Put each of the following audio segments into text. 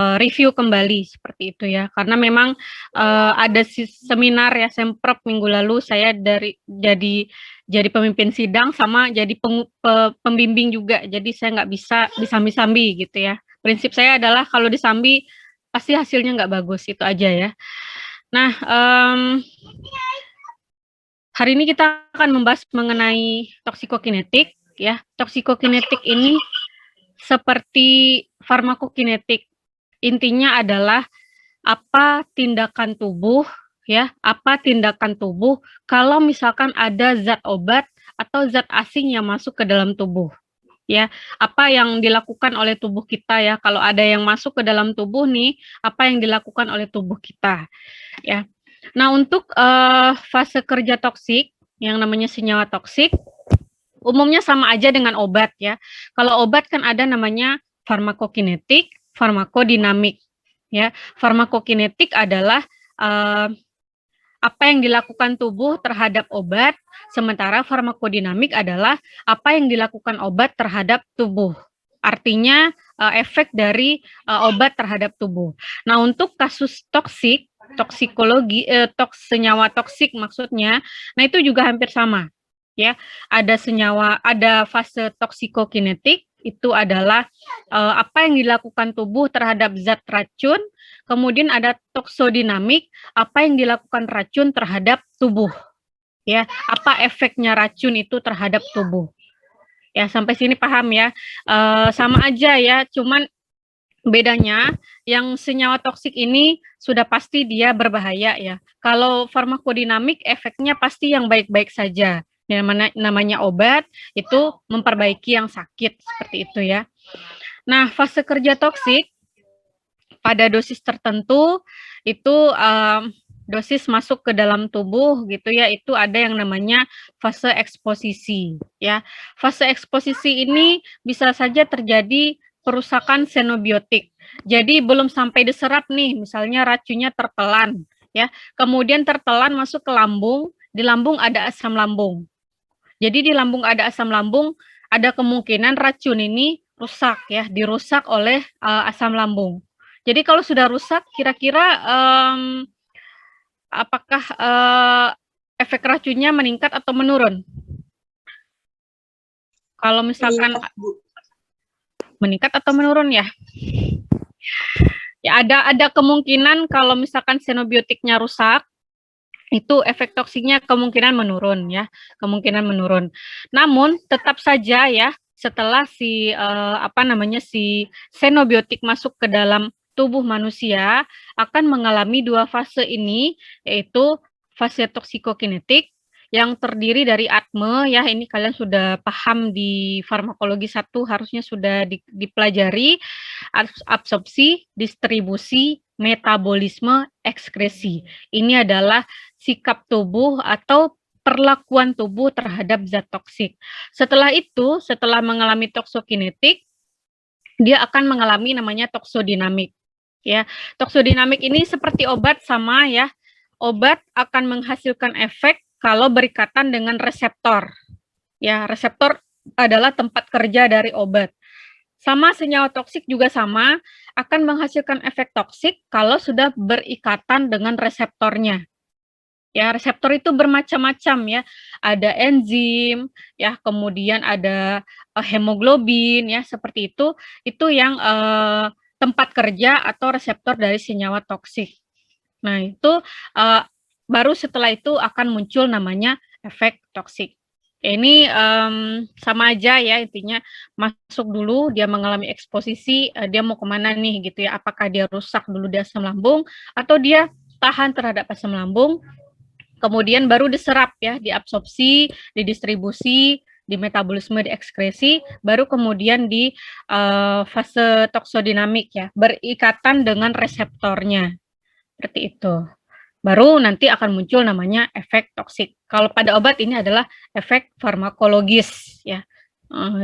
review kembali seperti itu ya. Karena memang ada seminar ya Semprep minggu lalu saya jadi pemimpin sidang sama jadi pembimbing juga. Jadi saya nggak bisa disambi-sambi gitu ya. Prinsip saya adalah kalau disambi pasti hasilnya nggak bagus, itu aja ya. Nah, hari ini kita akan membahas mengenai toksikokinetik ya. Toksikokinetik ini seperti farmakokinetik. Intinya adalah apa tindakan tubuh ya, apa tindakan tubuh kalau misalkan ada zat obat atau zat asing yang masuk ke dalam tubuh. Ya, apa yang dilakukan oleh tubuh kita ya, kalau ada yang masuk ke dalam tubuh nih, apa yang dilakukan oleh tubuh kita ya. Nah, untuk fase kerja toksik yang namanya senyawa toksik umumnya sama aja dengan obat ya. Kalau obat kan ada namanya farmakokinetik, farmakodinamik ya. Farmakokinetik adalah apa yang dilakukan tubuh terhadap obat, sementara farmakodinamik adalah apa yang dilakukan obat terhadap tubuh. Artinya efek dari obat terhadap tubuh. Nah, untuk kasus toksik, toksikologi, senyawa toksik maksudnya, nah itu juga hampir sama. Ya, ada senyawa, ada fase toksikokinetik, itu adalah apa yang dilakukan tubuh terhadap zat racun, kemudian ada toksodinamik, apa yang dilakukan racun terhadap tubuh. Ya, apa efeknya racun itu terhadap tubuh. Ya, sampai sini paham ya. Sama aja ya, cuman bedanya yang senyawa toksik ini sudah pasti dia berbahaya ya. Kalau farmakodinamik efeknya pasti yang baik-baik saja. Yang namanya obat itu memperbaiki yang sakit seperti itu ya. Nah, fase kerja toksik pada dosis tertentu itu dosis masuk ke dalam tubuh gitu ya, itu ada yang namanya fase eksposisi ya. Fase eksposisi ini bisa saja terjadi perusakan xenobiotik. Jadi belum sampai diserap nih, misalnya racunnya tertelan ya. Kemudian tertelan masuk ke lambung, di lambung ada asam lambung. Jadi di lambung ada asam lambung, ada kemungkinan racun ini rusak ya, dirusak oleh asam lambung. Jadi kalau sudah rusak, kira-kira apakah efek racunnya meningkat atau menurun? Kalau misalkan meningkat atau menurun ya? Ya ada kemungkinan kalau misalkan xenobiotiknya rusak, itu efek toksiknya kemungkinan menurun ya, kemungkinan menurun. Namun tetap saja ya, setelah si si xenobiotik masuk ke dalam tubuh manusia akan mengalami dua fase ini, yaitu fase toksikokinetik yang terdiri dari atme ya, ini kalian sudah paham di farmakologi 1 harusnya sudah dipelajari, absorpsi, distribusi, metabolisme, ekskresi. Ini adalah sikap tubuh atau perlakuan tubuh terhadap zat toksik. Setelah itu, setelah mengalami toksokinetik, dia akan mengalami namanya toksodinamik. Ya, toksodinamik ini seperti obat sama ya. Obat akan menghasilkan efek kalau berikatan dengan reseptor. Ya, reseptor adalah tempat kerja dari obat. Sama senyawa toksik juga sama, akan menghasilkan efek toksik kalau sudah berikatan dengan reseptornya. Ya, reseptor itu bermacam-macam ya. Ada enzim, ya, kemudian ada hemoglobin ya, seperti itu. Itu yang tempat kerja atau reseptor dari senyawa toksik. Nah, itu baru setelah itu akan muncul namanya efek toksik. Ini sama aja ya, intinya masuk dulu, dia mengalami eksposisi, dia mau kemana nih gitu ya, apakah dia rusak dulu di asam lambung, atau dia tahan terhadap asam lambung, kemudian baru diserap ya, diabsorpsi, didistribusi, di metabolisme, di ekskresi, baru kemudian di fase toksodinamik ya, berikatan dengan reseptornya, seperti itu. Baru nanti akan muncul namanya efek toksik. Kalau pada obat ini adalah efek farmakologis ya.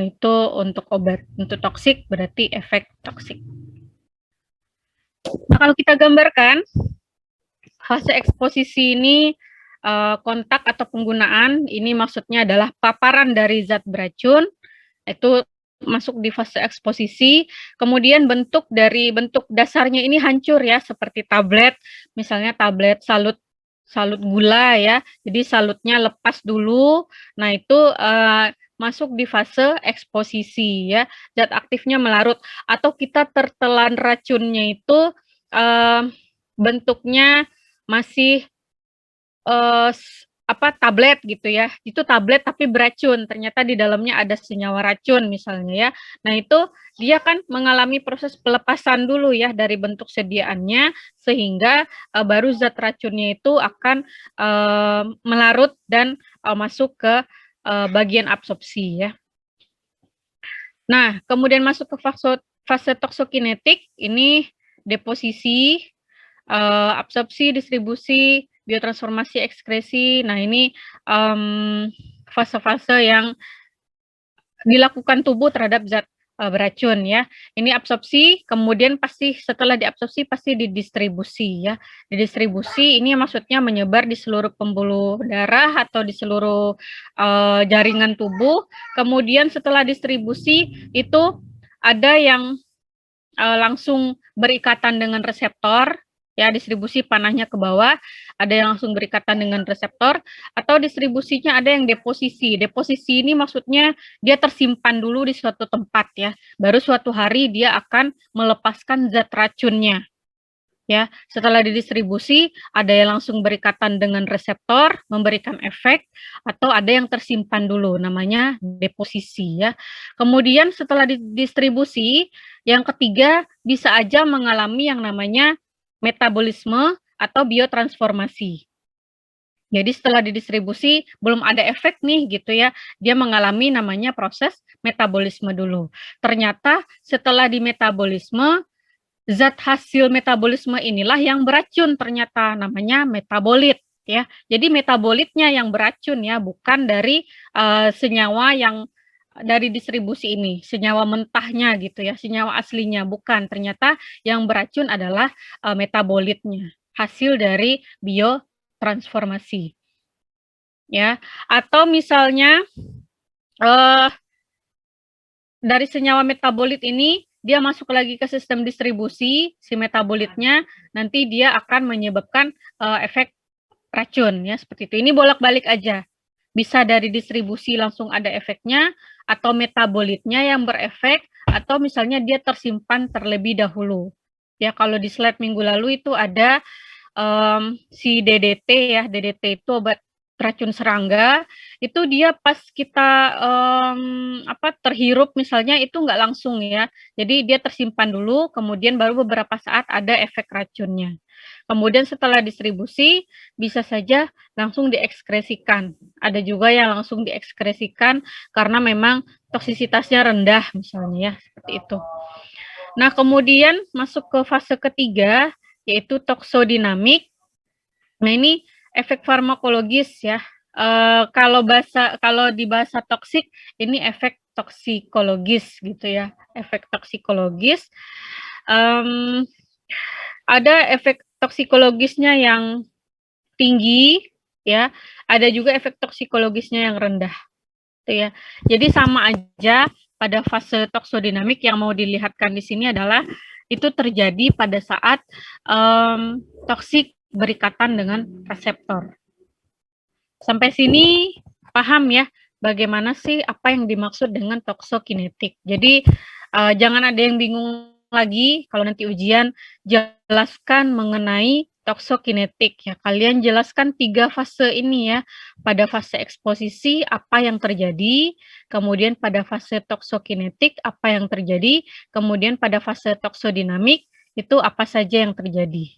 Itu untuk obat, untuk toksik berarti efek toksik. Nah, kalau kita gambarkan fase eksposisi ini kontak atau penggunaan, ini maksudnya adalah paparan dari zat beracun, itu masuk di fase eksposisi, kemudian bentuk dasarnya ini hancur ya, seperti tablet, misalnya tablet salut gula ya, jadi salutnya lepas dulu. Nah itu, masuk di fase eksposisi ya, zat aktifnya melarut atau kita tertelan racunnya itu, bentuknya masih tablet gitu ya, itu tablet tapi beracun, ternyata di dalamnya ada senyawa racun misalnya ya. Nah itu dia kan mengalami proses pelepasan dulu ya dari bentuk sediaannya, sehingga, baru zat racunnya itu akan, melarut dan, masuk ke, bagian absorpsi ya. Nah, kemudian masuk ke fase toksokinetik, ini deposisi, absorpsi, distribusi, biotransformasi, ekskresi. Nah, ini fase-fase yang dilakukan tubuh terhadap zat beracun ya. Ini absorpsi, kemudian pasti setelah diabsorpsi pasti didistribusi ya. Didistribusi ini maksudnya menyebar di seluruh pembuluh darah atau di seluruh jaringan tubuh. Kemudian setelah distribusi itu ada yang langsung berikatan dengan reseptor, ya distribusi panahnya ke bawah, ada yang langsung berikatan dengan reseptor, atau distribusinya ada yang deposisi. Deposisi ini maksudnya dia tersimpan dulu di suatu tempat ya, baru suatu hari dia akan melepaskan zat racunnya. Ya, setelah didistribusi, ada yang langsung berikatan dengan reseptor, memberikan efek, atau ada yang tersimpan dulu, namanya deposisi ya. Kemudian setelah didistribusi, yang ketiga bisa aja mengalami yang namanya metabolisme atau biotransformasi. Jadi setelah didistribusi belum ada efek nih gitu ya, dia mengalami namanya proses metabolisme dulu. Ternyata setelah di metabolisme, zat hasil metabolisme inilah yang beracun ternyata, namanya metabolit ya. Jadi metabolitnya yang beracun ya, bukan dari senyawa yang dari distribusi ini, senyawa mentahnya gitu ya, senyawa aslinya bukan. Ternyata yang beracun adalah metabolitnya, hasil dari biotransformasi. Ya, atau misalnya dari senyawa metabolit ini dia masuk lagi ke sistem distribusi, si metabolitnya nanti dia akan menyebabkan efek racun ya, seperti itu. Ini bolak-balik aja. Bisa dari distribusi langsung ada efeknya, atau metabolitnya yang berefek, atau misalnya dia tersimpan terlebih dahulu. Ya, kalau di slide minggu lalu itu ada si DDT ya, DDT itu obat racun serangga, itu dia pas kita terhirup misalnya itu nggak langsung ya. Jadi dia tersimpan dulu, kemudian baru beberapa saat ada efek racunnya. Kemudian setelah distribusi bisa saja langsung diekskresikan. Ada juga yang langsung diekskresikan karena memang toksisitasnya rendah misalnya ya, seperti itu. Nah, kemudian masuk ke fase ketiga yaitu toksodinamik. Nah, ini efek farmakologis ya. Kalau di bahasa toksik ini efek toksikologis gitu ya. Efek toksikologis. Ada efek toksikologisnya yang tinggi ya. Ada juga efek toksikologisnya yang rendah. Gitu ya. Jadi sama aja pada fase toksodinamik yang mau dilihatkan di sini adalah itu terjadi pada saat toksik berikatan dengan reseptor. Sampai sini paham ya bagaimana sih apa yang dimaksud dengan toksokinetik. Jadi jangan ada yang bingung lagi kalau nanti ujian, jelaskan mengenai toksokinetik ya. Kalian jelaskan 3 fase ini ya. Pada fase eksposisi apa yang terjadi, kemudian pada fase toksokinetik apa yang terjadi, kemudian pada fase toksodinamik itu apa saja yang terjadi.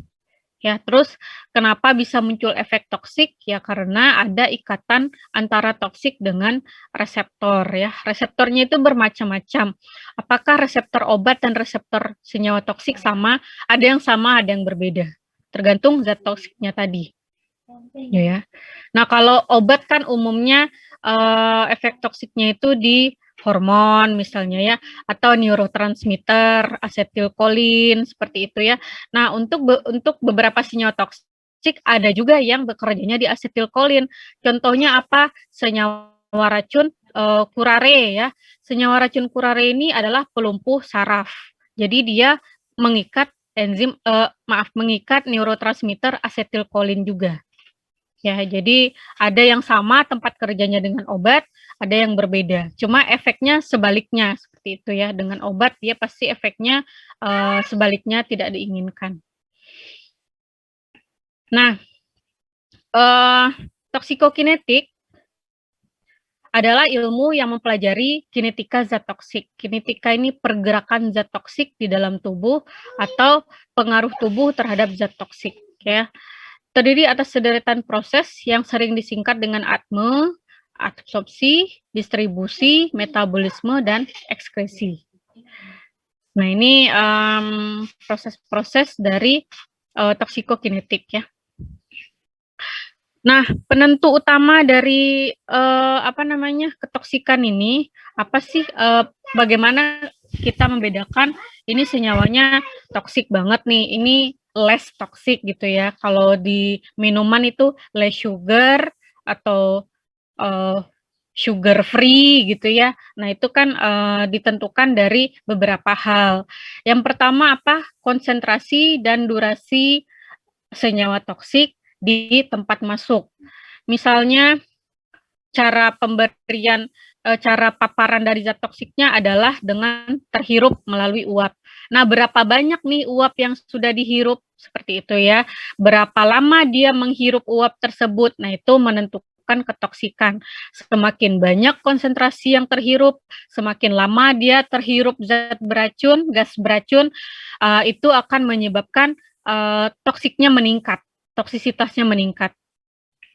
Ya, terus kenapa bisa muncul efek toksik? Ya karena ada ikatan antara toksik dengan reseptor ya. Reseptornya itu bermacam-macam. Apakah reseptor obat dan reseptor senyawa toksik sama? Ada yang sama, ada yang berbeda. Tergantung zat toksiknya tadi. Ya. Nah, kalau obat kan umumnya efek toksiknya itu di hormon misalnya ya, atau neurotransmitter, asetilkolin seperti itu ya. Nah, untuk beberapa senyawa toksik ada juga yang bekerjanya di asetilkolin. Contohnya apa? Senyawa racun curare ya. Senyawa racun curare ini adalah pelumpuh saraf. Jadi dia mengikat mengikat neurotransmitter asetilkolin juga. Ya, jadi ada yang sama tempat kerjanya dengan obat, ada yang berbeda. Cuma efeknya sebaliknya seperti itu ya. Dengan obat dia pasti efeknya sebaliknya tidak diinginkan. Nah, toksikokinetik adalah ilmu yang mempelajari kinetika zat toksik. Kinetika ini pergerakan zat toksik di dalam tubuh atau pengaruh tubuh terhadap zat toksik ya. Terdiri atas sederetan proses yang sering disingkat dengan ATME, absorpsi, distribusi, metabolisme, dan ekskresi. Nah, ini proses-proses dari toksikokinetik ya. Nah, penentu utama dari ketoksikan ini apa sih? Bagaimana kita membedakan ini senyawanya toksik banget nih, ini less toxic gitu ya. Kalau di minuman itu less sugar atau sugar free gitu ya. Nah, itu kan ditentukan dari beberapa hal. Yang pertama apa? Konsentrasi dan durasi senyawa toksik di tempat masuk. Misalnya cara pemberian cara paparan dari zat toksiknya adalah dengan terhirup melalui uap. Nah, berapa banyak nih uap yang sudah dihirup seperti itu ya. Berapa lama dia menghirup uap tersebut. Nah, itu menentukan ketoksikan. Semakin banyak konsentrasi yang terhirup, semakin lama dia terhirup zat beracun, gas beracun, itu akan menyebabkan toksiknya meningkat, toksisitasnya meningkat.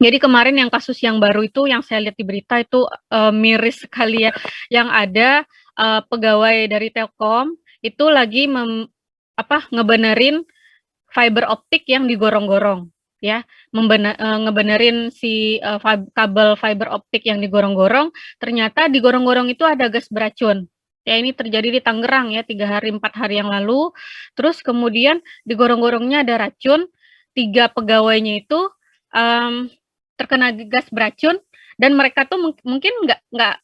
Jadi kemarin yang kasus yang baru itu yang saya lihat di berita itu miris sekali ya, yang ada pegawai dari Telkom itu lagi ngebenerin fiber optik yang digorong-gorong ya, ngebenerin si kabel fiber optik yang digorong-gorong, ternyata digorong-gorong itu ada gas beracun. Ya, ini terjadi di Tangerang ya, 3 hari 4 hari yang lalu. Terus kemudian digorong-gorongnya ada racun, 3 pegawainya itu terkena gas beracun dan mereka tuh mungkin nggak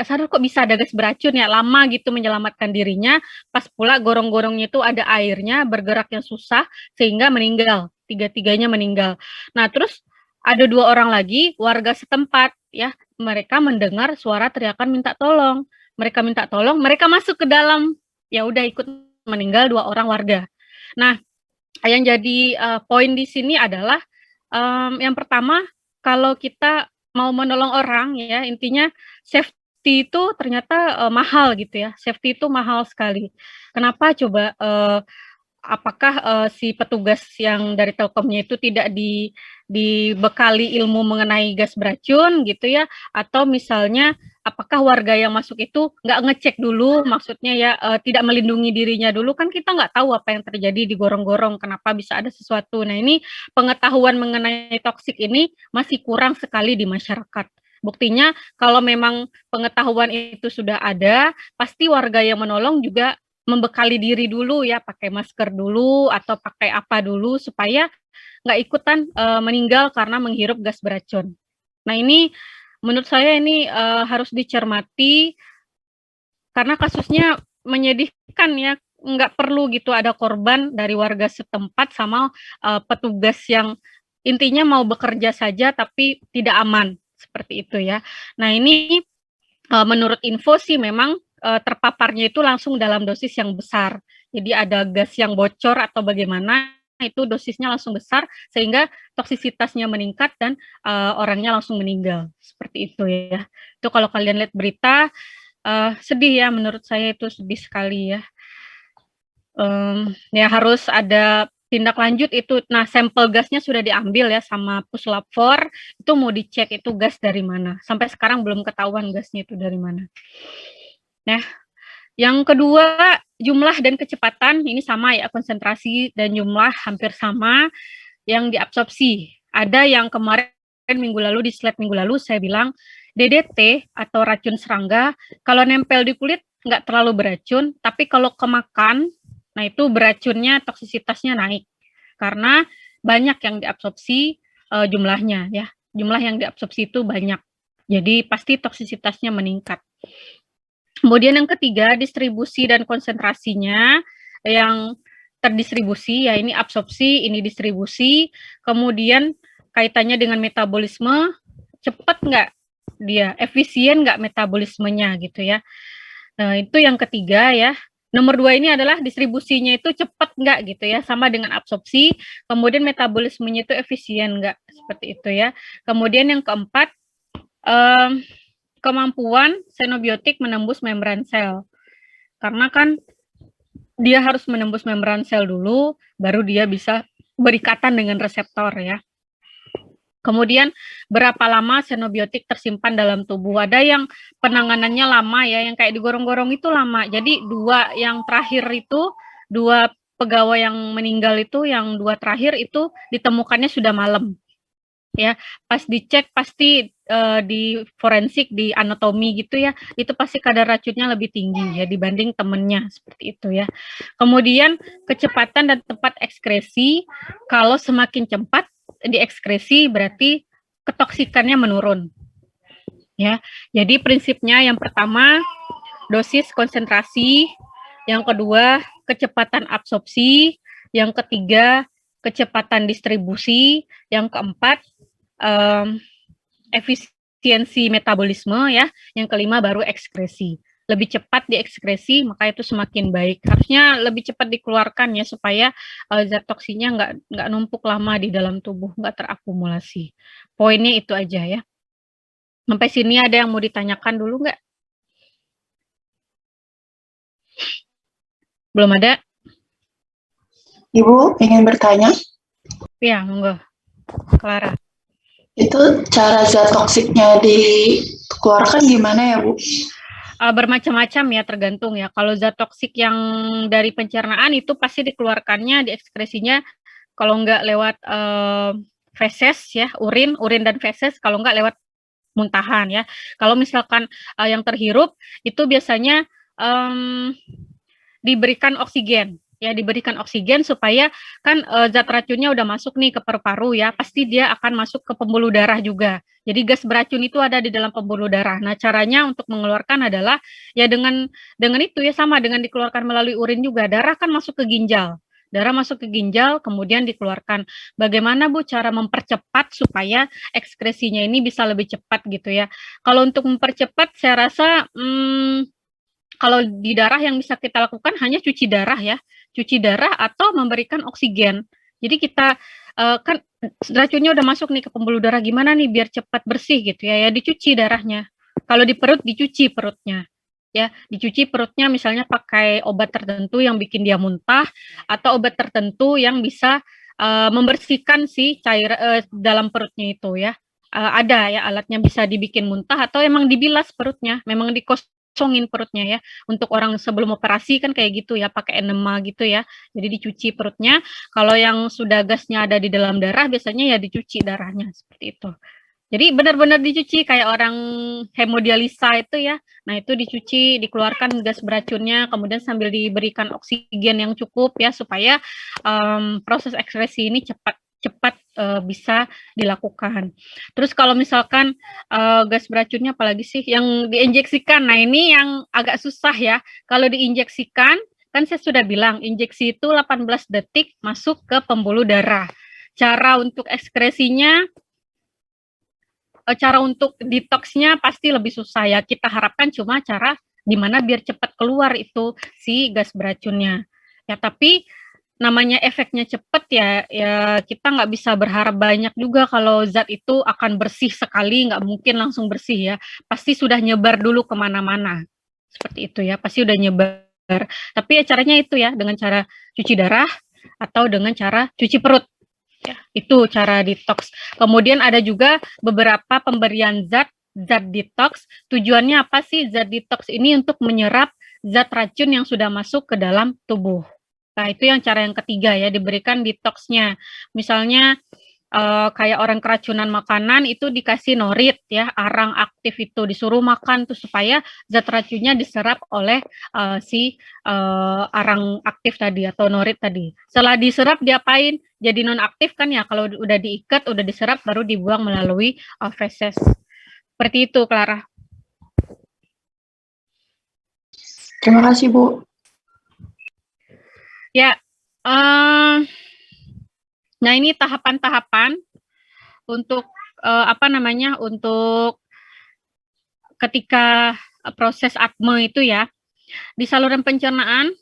sadar kok bisa ada gas beracun ya, lama gitu menyelamatkan dirinya, pas pula gorong-gorongnya itu ada airnya, bergeraknya susah sehingga meninggal, 3-tiganya meninggal. Nah, terus ada 2 orang lagi warga setempat ya, mereka mendengar suara teriakan minta tolong. Mereka minta tolong, mereka masuk ke dalam, ya udah ikut meninggal 2 orang warga. Nah, yang jadi poin di sini adalah yang pertama, kalau kita mau menolong orang ya, intinya safety itu ternyata mahal gitu ya. Safety itu mahal sekali. Kenapa coba? Apakah si petugas yang dari Telkomnya itu tidak dibekali ilmu mengenai gas beracun gitu ya? Atau misalnya apakah warga yang masuk itu nggak ngecek dulu, maksudnya ya tidak melindungi dirinya dulu, kan kita nggak tahu apa yang terjadi di gorong-gorong, kenapa bisa ada sesuatu. Nah, ini pengetahuan mengenai toksik ini masih kurang sekali di masyarakat. Buktinya kalau memang pengetahuan itu sudah ada, pasti warga yang menolong juga membekali diri dulu ya, pakai masker dulu atau pakai apa dulu supaya nggak ikutan meninggal karena menghirup gas beracun. Nah, ini menurut saya ini harus dicermati karena kasusnya menyedihkan ya, nggak perlu gitu ada korban dari warga setempat sama petugas yang intinya mau bekerja saja tapi tidak aman, seperti itu ya. Nah, ini menurut info sih memang terpaparnya itu langsung dalam dosis yang besar. Jadi ada gas yang bocor atau bagaimana, itu dosisnya langsung besar sehingga toksisitasnya meningkat dan orangnya langsung meninggal. Seperti itu ya. Itu kalau kalian lihat berita, sedih ya, menurut saya itu sedih sekali ya. Ya harus ada tindak lanjut itu. Nah, sampel gasnya sudah diambil ya sama Puslap 4, itu mau dicek itu gas dari mana. Sampai sekarang belum ketahuan gasnya itu dari mana. Nah, yang kedua, jumlah dan kecepatan, ini sama ya, konsentrasi dan jumlah hampir sama yang diabsorpsi. Ada yang kemarin minggu lalu, di slide minggu lalu saya bilang, DDT atau racun serangga, kalau nempel di kulit nggak terlalu beracun, tapi kalau kemakan, nah itu beracunnya, toksisitasnya naik. Karena banyak yang diabsorpsi jumlahnya ya, jumlah yang diabsorpsi itu banyak. Jadi pasti toksisitasnya meningkat. Kemudian yang ketiga, distribusi dan konsentrasinya yang terdistribusi, ya ini absorpsi, ini distribusi, kemudian kaitannya dengan metabolisme, cepat nggak dia, efisien nggak metabolismenya gitu ya. Nah, itu yang ketiga ya. Nomor 2 ini adalah distribusinya itu cepat nggak gitu ya, sama dengan absorpsi, kemudian metabolismenya itu efisien nggak, seperti itu ya. Kemudian yang keempat, kemampuan xenobiotik menembus membran sel. Karena kan dia harus menembus membran sel dulu, baru dia bisa berikatan dengan reseptor ya. Kemudian berapa lama xenobiotik tersimpan dalam tubuh? Ada yang penanganannya lama ya, yang kayak digorong-gorong itu lama. Jadi yang terakhir itu, 2 pegawai yang meninggal itu, yang 2 terakhir itu ditemukannya sudah malam. Ya, pas dicek pasti di forensik, di anatomi gitu ya, itu pasti kadar racunnya lebih tinggi ya dibanding temennya, seperti itu ya. Kemudian kecepatan dan tempat ekskresi, kalau semakin cepat diekskresi berarti ketoksikannya menurun. Ya. Jadi prinsipnya yang pertama dosis konsentrasi, yang kedua kecepatan absorpsi, yang ketiga kecepatan distribusi, yang keempat efisiensi metabolisme ya, yang kelima baru ekskresi. Lebih cepat diekskresi maka itu semakin baik. Harusnya lebih cepat dikeluarkan ya supaya zat toksinya nggak numpuk lama di dalam tubuh, nggak terakumulasi. Poinnya itu aja ya. Sampai sini ada yang mau ditanyakan dulu nggak? Belum ada? Ibu ingin bertanya? Ya, monggo. Clara. Itu cara zat toksiknya dikeluarkan gimana ya, Bu? Bermacam-macam ya, tergantung ya. Kalau zat toksik yang dari pencernaan itu pasti dikeluarkannya, diekskresinya kalau nggak lewat feses ya, urin dan feses, kalau nggak lewat muntahan ya. Kalau misalkan yang terhirup itu biasanya diberikan oksigen ya, diberikan oksigen supaya kan zat racunnya udah masuk nih ke paru-paru ya, pasti dia akan masuk ke pembuluh darah juga. Jadi gas beracun itu ada di dalam pembuluh darah. Nah, caranya untuk mengeluarkan adalah ya dengan itu ya, sama dengan dikeluarkan melalui urin juga. Darah kan masuk ke ginjal. Darah masuk ke ginjal, kemudian dikeluarkan. Bagaimana Bu cara mempercepat supaya ekskresinya ini bisa lebih cepat gitu ya? Kalau untuk mempercepat, saya rasa kalau di darah yang bisa kita lakukan hanya cuci darah ya, cuci darah atau memberikan oksigen. Jadi kita kan racunnya udah masuk nih ke pembuluh darah, gimana nih biar cepat bersih gitu ya, ya dicuci darahnya. Kalau di perut dicuci perutnya. Ya, dicuci perutnya misalnya pakai obat tertentu yang bikin dia muntah atau obat tertentu yang bisa membersihkan si cair dalam perutnya itu ya. Ada ya alatnya bisa dibikin muntah atau emang dibilas perutnya, memang dikosongin perutnya ya. Untuk orang sebelum operasi kan kayak gitu ya, pakai enema gitu ya. Jadi dicuci perutnya. Kalau yang sudah gasnya ada di dalam darah, biasanya ya dicuci darahnya seperti itu. Jadi benar-benar dicuci kayak orang hemodialisa itu ya. Nah, itu dicuci, dikeluarkan gas beracunnya, kemudian sambil diberikan oksigen yang cukup ya supaya proses ekskresi ini cepat bisa dilakukan. Terus kalau misalkan gas beracunnya apalagi sih yang diinjeksikan. Nah, ini yang agak susah ya. Kalau diinjeksikan, kan saya sudah bilang injeksi itu 18 detik masuk ke pembuluh darah. Cara untuk ekskresinya, cara untuk detoksnya pasti lebih susah ya. Kita harapkan cuma cara gimana biar cepat keluar itu si gas beracunnya. Ya, tapi namanya efeknya cepat ya, kita nggak bisa berharap banyak juga kalau zat itu akan bersih sekali, nggak mungkin langsung bersih ya. Pasti sudah nyebar dulu kemana-mana. Seperti itu ya, pasti udah nyebar. Tapi ya caranya itu ya, dengan cara cuci darah atau dengan cara cuci perut. Ya, itu cara detox. Kemudian ada juga beberapa pemberian zat detox. Tujuannya apa sih zat detox ini? Untuk menyerap zat racun yang sudah masuk ke dalam tubuh. Nah, itu yang cara yang ketiga ya, diberikan detoxnya. Misalnya kayak orang keracunan makanan itu dikasih norit ya, arang aktif itu disuruh makan tuh supaya zat racunnya diserap oleh si arang aktif tadi atau norit tadi. Setelah diserap diapain? Jadi non aktif kan ya, kalau udah diikat, udah diserap baru dibuang melalui feses. Seperti itu, Clara. Terima kasih, Bu. Ya, nah ini tahapan-tahapan untuk untuk ketika proses ATME itu ya, di saluran pencernaan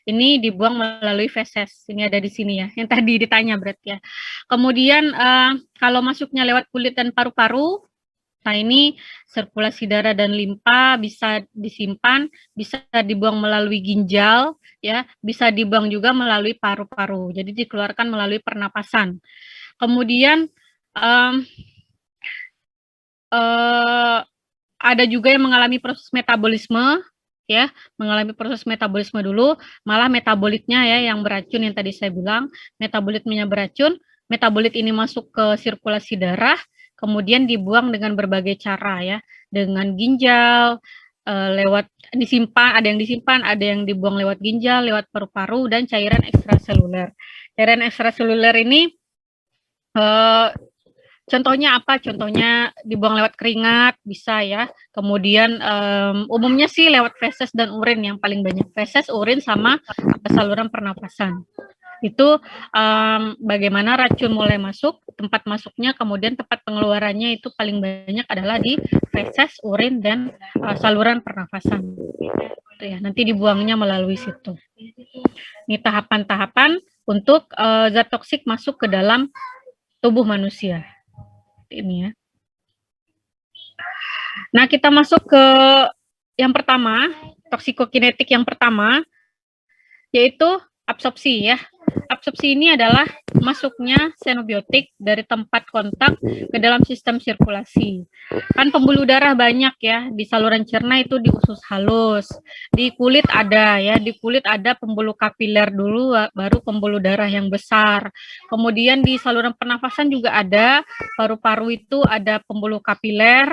ini dibuang melalui feses. Ini ada di sini ya, yang tadi ditanya berarti ya. Kemudian kalau masuknya lewat kulit dan paru-paru, nah ini sirkulasi darah dan limpa bisa disimpan, bisa dibuang melalui ginjal, ya, bisa dibuang juga melalui paru-paru. Jadi dikeluarkan melalui pernapasan. Kemudian ada juga yang mengalami proses metabolisme, ya, mengalami proses metabolisme dulu, malah metabolitnya ya yang beracun yang tadi saya bilang, metabolitnya beracun, metabolit ini masuk ke sirkulasi darah, kemudian dibuang dengan berbagai cara ya, dengan ginjal, lewat disimpan, ada yang dibuang lewat ginjal, lewat paru-paru dan cairan ekstraseluler. Cairan ekstraseluler ini contohnya apa? Contohnya dibuang lewat keringat, bisa ya. Kemudian umumnya sih lewat feses dan urin yang paling banyak. Feses, urin, sama saluran pernapasan. Itu bagaimana racun mulai masuk, tempat masuknya, kemudian tempat pengeluarannya itu paling banyak adalah di feses, urin, dan saluran pernapasan. Itu ya, nanti dibuangnya melalui situ. Ini tahapan-tahapan untuk zat toksik masuk ke dalam tubuh manusia. Ini ya. Nah, kita masuk ke yang pertama, toksikokinetik yang pertama, yaitu absorpsi ya. Absorpsi ini adalah masuknya xenobiotik dari tempat kontak ke dalam sistem sirkulasi. Kan pembuluh darah banyak ya, di saluran cerna itu di usus halus, di kulit ada ya, di kulit ada pembuluh kapiler dulu, baru pembuluh darah yang besar. Kemudian di saluran pernafasan juga ada, paru-paru itu ada pembuluh kapiler,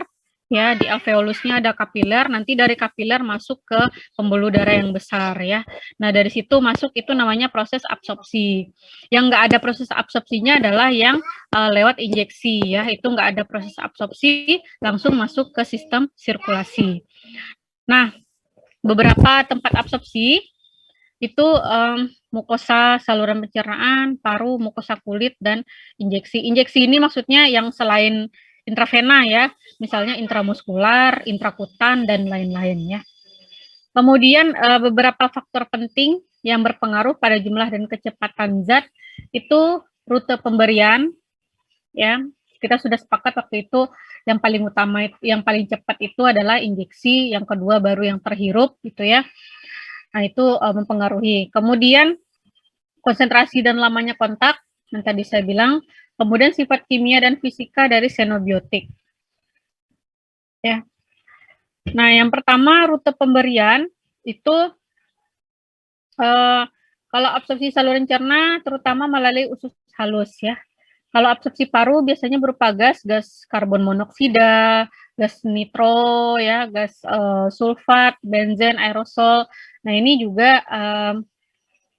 ya, di alveolusnya ada kapiler, nanti dari kapiler masuk ke pembuluh darah yang besar ya. Nah, dari situ masuk itu namanya proses absorpsi. Yang nggak ada proses absorpsinya adalah yang lewat injeksi ya, itu nggak ada proses absorpsi, langsung masuk ke sistem sirkulasi. Nah, beberapa tempat absorpsi itu mukosa saluran pencernaan, paru, mukosa kulit, dan injeksi. Injeksi ini maksudnya yang selain intravena ya, misalnya intramuskular, intrakutan, dan lain-lain ya. Kemudian beberapa faktor penting yang berpengaruh pada jumlah dan kecepatan zat itu rute pemberian ya. Kita sudah sepakat waktu itu yang paling utama, yang paling cepat itu adalah injeksi, yang kedua baru yang terhirup gitu ya. Nah, itu mempengaruhi. Kemudian konsentrasi dan lamanya kontak yang tadi saya bilang, kemudian sifat kimia dan fisika dari xenobiotik. Ya. Nah, yang pertama rute pemberian itu kalau absorpsi saluran cerna terutama melalui usus halus ya. Kalau absorpsi paru biasanya berupa gas karbon monoksida, gas nitro ya, gas sulfat, benzen, aerosol. Nah, ini juga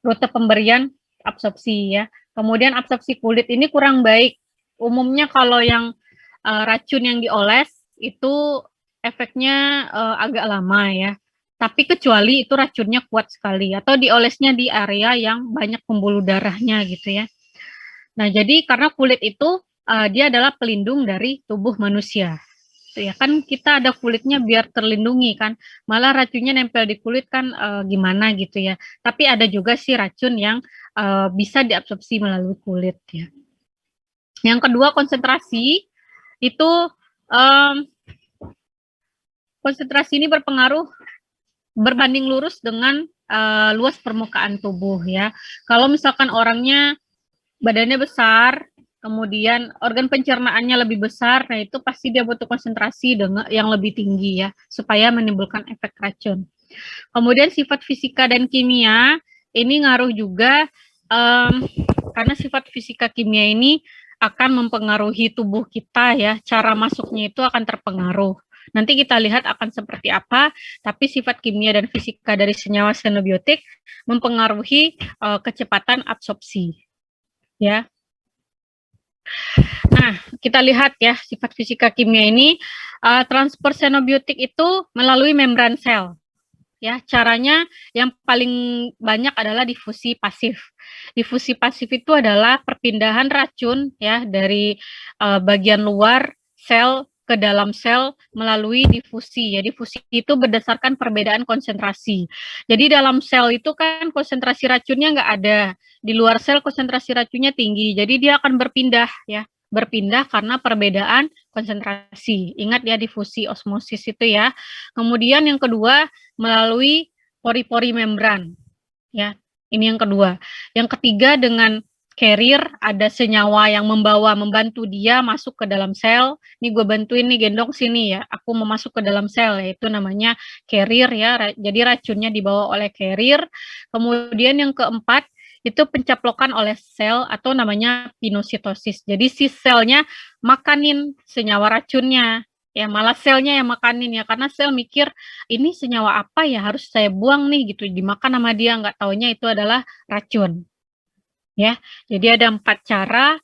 rute pemberian absorpsi ya. Kemudian absorpsi kulit ini kurang baik. Umumnya kalau yang racun yang dioles itu efeknya agak lama ya. Tapi kecuali itu racunnya kuat sekali atau diolesnya di area yang banyak pembuluh darahnya gitu ya. Nah, jadi karena kulit itu dia adalah pelindung dari tubuh manusia. Itu ya kan kita ada kulitnya biar terlindungi kan. Malah racunnya nempel di kulit kan gimana gitu ya. Tapi ada juga sih racun yang bisa diabsorpsi melalui kulit ya. Yang kedua konsentrasi itu konsentrasi ini berpengaruh berbanding lurus dengan luas permukaan tubuh ya. Kalau misalkan orangnya badannya besar, kemudian organ pencernaannya lebih besar, nah itu pasti dia butuh konsentrasi dengan yang lebih tinggi ya, supaya menimbulkan efek racun. Kemudian sifat fisika dan kimia, ini ngaruh juga, karena sifat fisika kimia ini akan mempengaruhi tubuh kita ya, cara masuknya itu akan terpengaruh. Nanti kita lihat akan seperti apa, tapi sifat kimia dan fisika dari senyawa xenobiotik mempengaruhi kecepatan absorpsi. Ya. Nah, kita lihat ya sifat fisika kimia ini, transfer xenobiotik itu melalui membran sel. Ya, caranya yang paling banyak adalah difusi pasif. Difusi pasif itu adalah perpindahan racun ya dari bagian luar sel ke dalam sel melalui difusi. Ya, difusi itu berdasarkan perbedaan konsentrasi. Jadi dalam sel itu kan konsentrasi racunnya nggak ada. Di luar sel konsentrasi racunnya tinggi. Jadi dia akan berpindah ya. Berpindah karena perbedaan konsentrasi. Ingat ya difusi osmosis itu ya. Kemudian yang kedua melalui pori-pori membran. Ya, ini yang kedua. Yang ketiga dengan carrier, ada senyawa yang membantu dia masuk ke dalam sel. Ini gue bantuin nih, gendong sini ya. Aku mau masuk ke dalam sel, yaitu namanya carrier ya. Jadi racunnya dibawa oleh carrier. Kemudian yang keempat itu pencaplokan oleh sel atau namanya pinositosis. Jadi si selnya makanin senyawa racunnya. Ya, malah selnya yang makanin ya, karena sel mikir ini senyawa apa ya harus saya buang nih gitu, dimakan sama dia, nggak taunya itu adalah racun. Ya, jadi ada 4 cara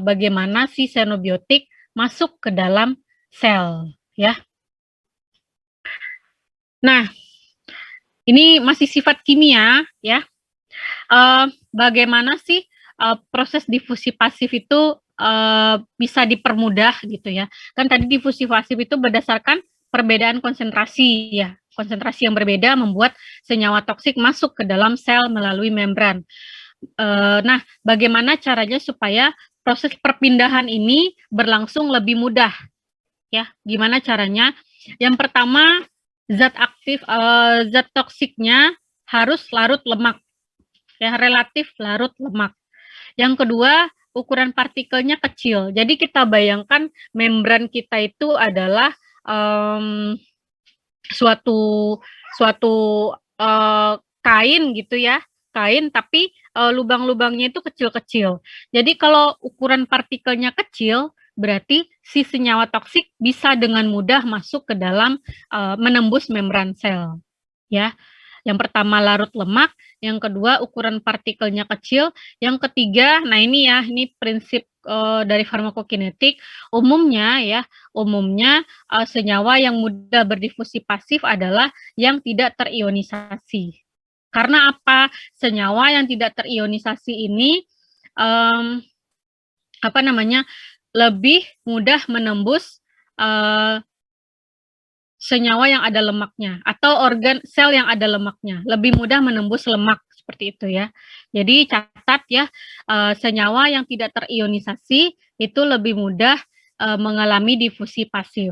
bagaimana si xenobiotik masuk ke dalam sel ya. Nah, ini masih sifat kimia ya. Bagaimana sih proses difusi pasif itu bisa dipermudah gitu ya. Kan tadi difusi pasif itu berdasarkan perbedaan konsentrasi ya. Konsentrasi yang berbeda membuat senyawa toksik masuk ke dalam sel melalui membran. Nah, bagaimana caranya supaya proses perpindahan ini berlangsung lebih mudah ya? Gimana caranya? Yang pertama, zat toksiknya harus larut lemak ya, relatif larut lemak. Yang kedua, ukuran partikelnya kecil. Jadi kita bayangkan membran kita itu adalah suatu kain gitu ya, kain tapi lubang-lubangnya itu kecil-kecil. Jadi kalau ukuran partikelnya kecil, berarti si senyawa toksik bisa dengan mudah masuk ke dalam menembus membran sel. Ya, yang pertama larut lemak, yang kedua ukuran partikelnya kecil, yang ketiga, nah ini ya, ini prinsip dari farmakokinetik, umumnya senyawa yang mudah berdifusi pasif adalah yang tidak terionisasi. Karena apa? Senyawa yang tidak terionisasi ini lebih mudah menembus senyawa yang ada lemaknya atau organ sel yang ada lemaknya, lebih mudah menembus lemak seperti itu ya. Jadi catat ya, senyawa yang tidak terionisasi itu lebih mudah mengalami difusi pasif.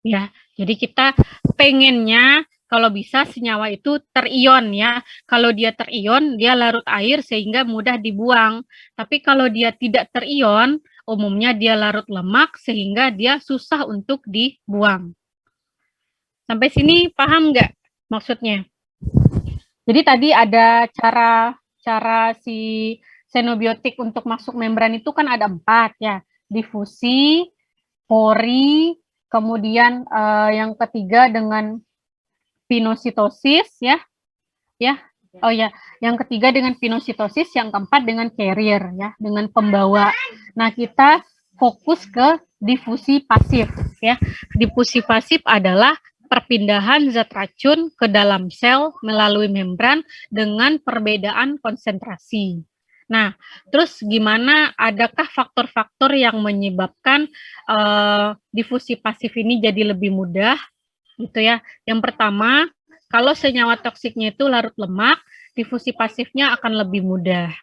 Ya, jadi kita pengennya kalau bisa senyawa itu terion ya. Kalau dia terion, dia larut air sehingga mudah dibuang. Tapi kalau dia tidak terion, umumnya dia larut lemak sehingga dia susah untuk dibuang. Sampai sini paham nggak maksudnya? Jadi tadi ada cara si xenobiotik untuk masuk membran itu kan ada 4 ya. Difusi, pori, kemudian yang ketiga dengan pinositosis ya. Ya. Oh ya, yang ketiga dengan pinositosis, yang keempat dengan carrier ya, dengan pembawa. Nah, kita fokus ke difusi pasif ya. Difusi pasif adalah perpindahan zat racun ke dalam sel melalui membran dengan perbedaan konsentrasi. Nah, terus gimana? Adakah faktor-faktor yang menyebabkan difusi pasif ini jadi lebih mudah? Gitu ya. Yang pertama, kalau senyawa toksiknya itu larut lemak, difusi pasifnya akan lebih mudah.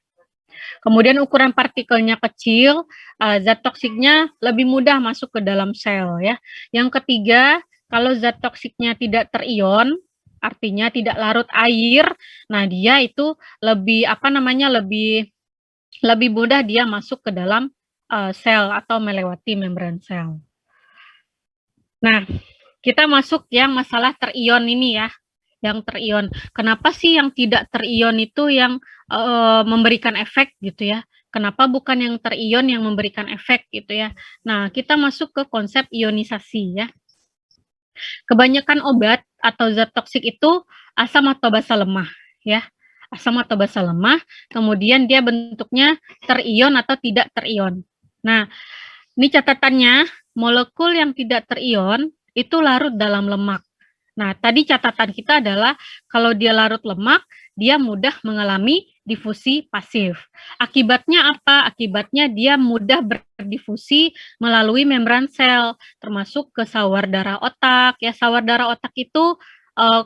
Kemudian ukuran partikelnya kecil, zat toksiknya lebih mudah masuk ke dalam sel ya. Yang ketiga, kalau zat toksiknya tidak terion, artinya tidak larut air, nah dia itu lebih lebih mudah dia masuk ke dalam sel atau melewati membran sel. Nah, kita masuk yang masalah terion ini ya, yang terion. Kenapa sih yang tidak terion itu yang memberikan efek gitu ya? Kenapa bukan yang terion yang memberikan efek gitu ya? Nah, kita masuk ke konsep ionisasi ya. Kebanyakan obat atau zat toksik itu asam atau basa lemah ya. Asam atau basa lemah, kemudian dia bentuknya terion atau tidak terion. Nah, ini catatannya, molekul yang tidak terion itu larut dalam lemak. Nah, tadi catatan kita adalah kalau dia larut lemak, dia mudah mengalami difusi pasif. Akibatnya apa? Akibatnya dia mudah berdifusi melalui membran sel, termasuk ke sawar darah otak. Ya, sawar darah otak itu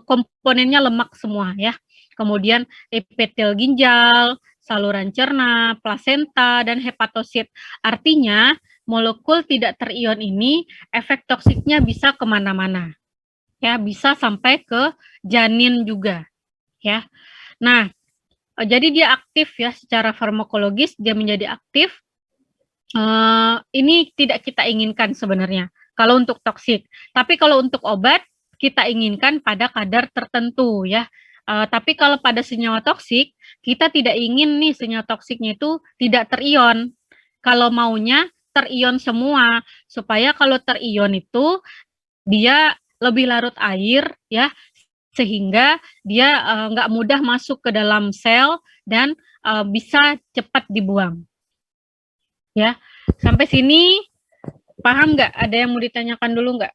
komponennya lemak semua ya. Kemudian epitel ginjal, saluran cerna, plasenta, dan hepatosit. Artinya, molekul tidak terion ini efek toksiknya bisa kemana-mana. Ya, bisa sampai ke janin juga. Ya, nah, jadi dia aktif ya secara farmakologis, dia menjadi aktif. Ini tidak kita inginkan sebenarnya kalau untuk toksik. Tapi kalau untuk obat kita inginkan pada kadar tertentu ya. Tapi kalau pada senyawa toksik kita tidak ingin nih senyawa toksiknya itu tidak terion. Kalau maunya terion semua supaya kalau terion itu dia lebih larut air ya sehingga dia nggak mudah masuk ke dalam sel dan bisa cepat dibuang. Ya, sampai sini paham nggak? Ada yang mau ditanyakan dulu nggak?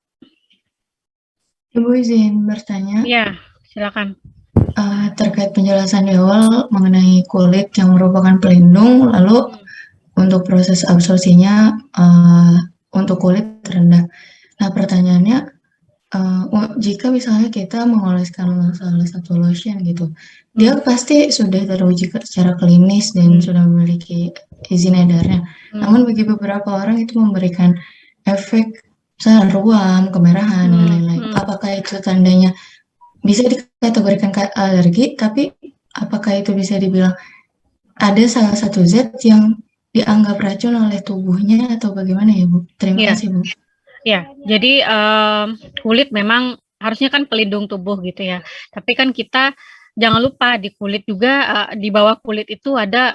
Ibu izin bertanya. Ya, silakan. Terkait penjelasan di awal mengenai kulit yang merupakan pelindung, lalu untuk proses absorpsinya untuk kulit rendah. Nah, pertanyaannya, jika misalnya kita mengoleskan salah satu lotion gitu, dia pasti sudah teruji secara klinis dan sudah memiliki izin edarnya. Namun bagi beberapa orang itu memberikan efek misalnya ruam, kemerahan, dan lain-lain. Apakah itu tandanya bisa dikategorikan alergi, tapi apakah itu bisa dibilang ada salah satu zat yang dianggap racun oleh tubuhnya atau bagaimana ya Bu? Terima kasih Bu. Ya, jadi kulit memang harusnya kan pelindung tubuh gitu ya. Tapi kan kita jangan lupa di kulit juga di bawah kulit itu ada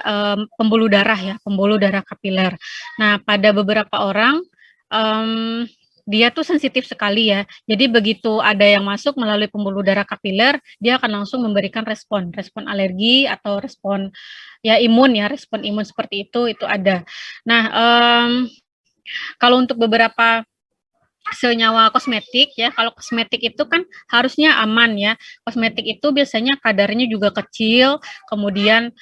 pembuluh darah ya, pembuluh darah kapiler. Nah, pada beberapa orang dia tuh sensitif sekali ya. Jadi begitu ada yang masuk melalui pembuluh darah kapiler, dia akan langsung memberikan respon alergi atau respon ya imun ya, respon imun seperti itu ada. Nah, kalau untuk beberapa senyawa kosmetik ya, kalau kosmetik itu kan harusnya aman ya. Kosmetik itu biasanya kadarnya juga kecil, kemudian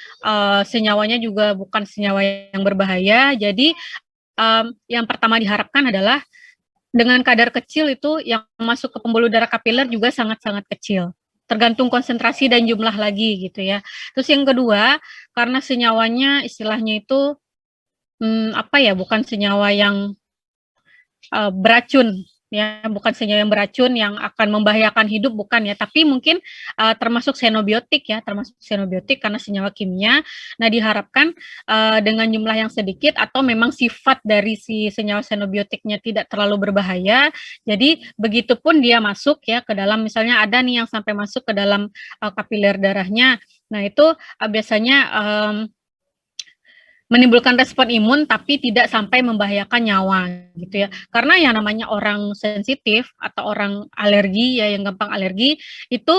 senyawanya juga bukan senyawa yang berbahaya. Jadi yang pertama diharapkan adalah dengan kadar kecil itu yang masuk ke pembuluh darah kapiler juga sangat-sangat kecil. Tergantung konsentrasi dan jumlah lagi gitu ya. Terus yang kedua, karena senyawanya istilahnya itu bukan senyawa yang beracun ya, bukan senyawa yang beracun yang akan membahayakan hidup, bukan ya, tapi mungkin termasuk xenobiotik ya, termasuk xenobiotik karena senyawa kimia. Nah, diharapkan dengan jumlah yang sedikit atau memang sifat dari si senyawa xenobiotiknya tidak terlalu berbahaya, jadi begitupun dia masuk ya ke dalam, misalnya ada nih yang sampai masuk ke dalam kapiler darahnya, nah itu biasanya menimbulkan respon imun tapi tidak sampai membahayakan nyawa gitu ya. Karena yang namanya orang sensitif atau orang alergi ya yang gampang alergi itu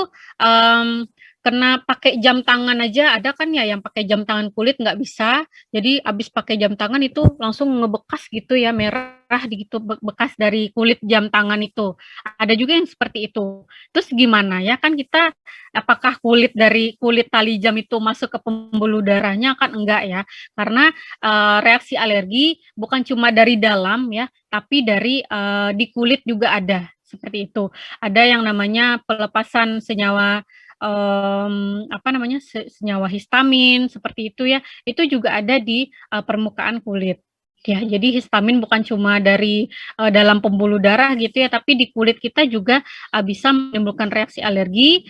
kena pakai jam tangan aja ada kan ya yang pakai jam tangan kulit nggak bisa. Jadi abis pakai jam tangan itu langsung ngebekas gitu ya, merah gitu bekas dari kulit jam tangan itu. Ada juga yang seperti itu. Terus gimana ya kan kita apakah kulit dari kulit tali jam itu masuk ke pembuluh darahnya kan enggak ya. Karena reaksi alergi bukan cuma dari dalam ya, tapi dari di kulit juga ada seperti itu. Ada yang namanya pelepasan senyawa senyawa histamin seperti itu ya. Itu juga ada di permukaan kulit. Ya, jadi histamin bukan cuma dari dalam pembuluh darah gitu ya, tapi di kulit kita juga bisa menimbulkan reaksi alergi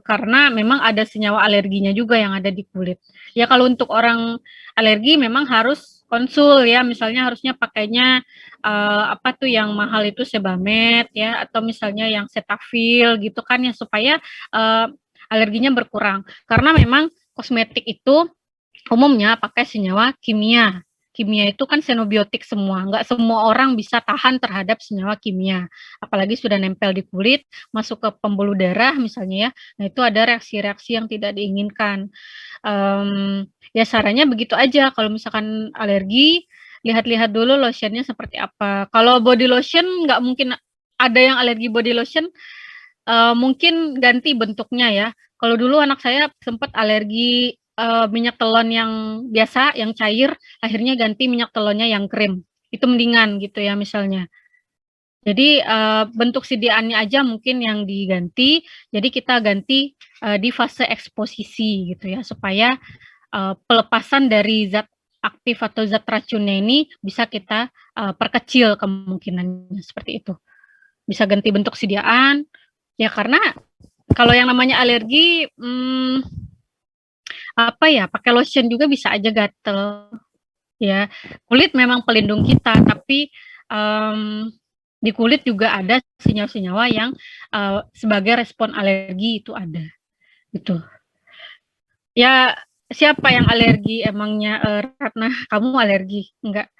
karena memang ada senyawa alerginya juga yang ada di kulit. Ya kalau untuk orang alergi memang harus konsul ya, misalnya harusnya pakainya yang mahal itu Sebamed ya, atau misalnya yang Cetaphil gitu kan ya, supaya alerginya berkurang. Karena memang kosmetik itu umumnya pakai senyawa kimia. Kimia itu kan xenobiotik semua, nggak semua orang bisa tahan terhadap senyawa kimia. Apalagi sudah nempel di kulit, masuk ke pembuluh darah misalnya ya, nah itu ada reaksi-reaksi yang tidak diinginkan. Ya sarannya begitu aja, kalau misalkan alergi, lihat-lihat dulu lotionnya seperti apa. Kalau body lotion nggak mungkin ada yang alergi body lotion, mungkin ganti bentuknya ya. Kalau dulu anak saya sempat alergi minyak telon yang biasa, yang cair, akhirnya ganti minyak telonnya yang krim. Itu mendingan gitu ya misalnya. Jadi bentuk sediaannya aja mungkin yang diganti. Jadi kita ganti di fase eksposisi gitu ya, supaya pelepasan dari zat aktif atau zat racunnya ini bisa kita perkecil kemungkinannya seperti itu. Bisa ganti bentuk sediaan. Ya karena kalau yang namanya alergi, apa ya, pakai lotion juga bisa aja gatel. Ya, kulit memang pelindung kita, tapi di kulit juga ada senyawa-senyawa yang sebagai respon alergi itu ada, gitu. Ya, siapa yang alergi emangnya, Ratna? Kamu alergi? Enggak?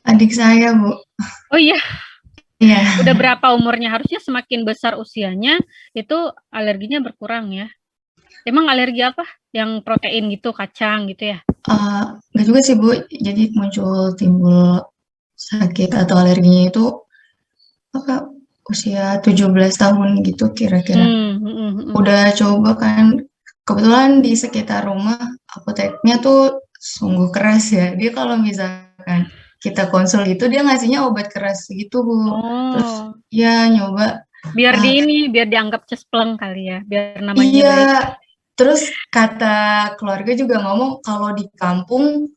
Adik saya, Bu. Oh iya, Iya. udah berapa umurnya? Harusnya semakin besar usianya, itu alerginya berkurang ya. Emang alergi apa? Yang protein gitu, kacang gitu ya? Nggak juga sih, Bu. Jadi timbul sakit atau alerginya itu apa usia 17 tahun gitu kira-kira. Udah coba kan, kebetulan di sekitar rumah apoteknya tuh sungguh keras ya. Dia kalau misalkan kita konsul itu dia ngasihnya obat keras gitu, Bu. Terus Oh, ya nyoba. biar biar dianggap cespleng kali ya, biar namanya Iya, baik. terus kata keluarga juga ngomong kalau di kampung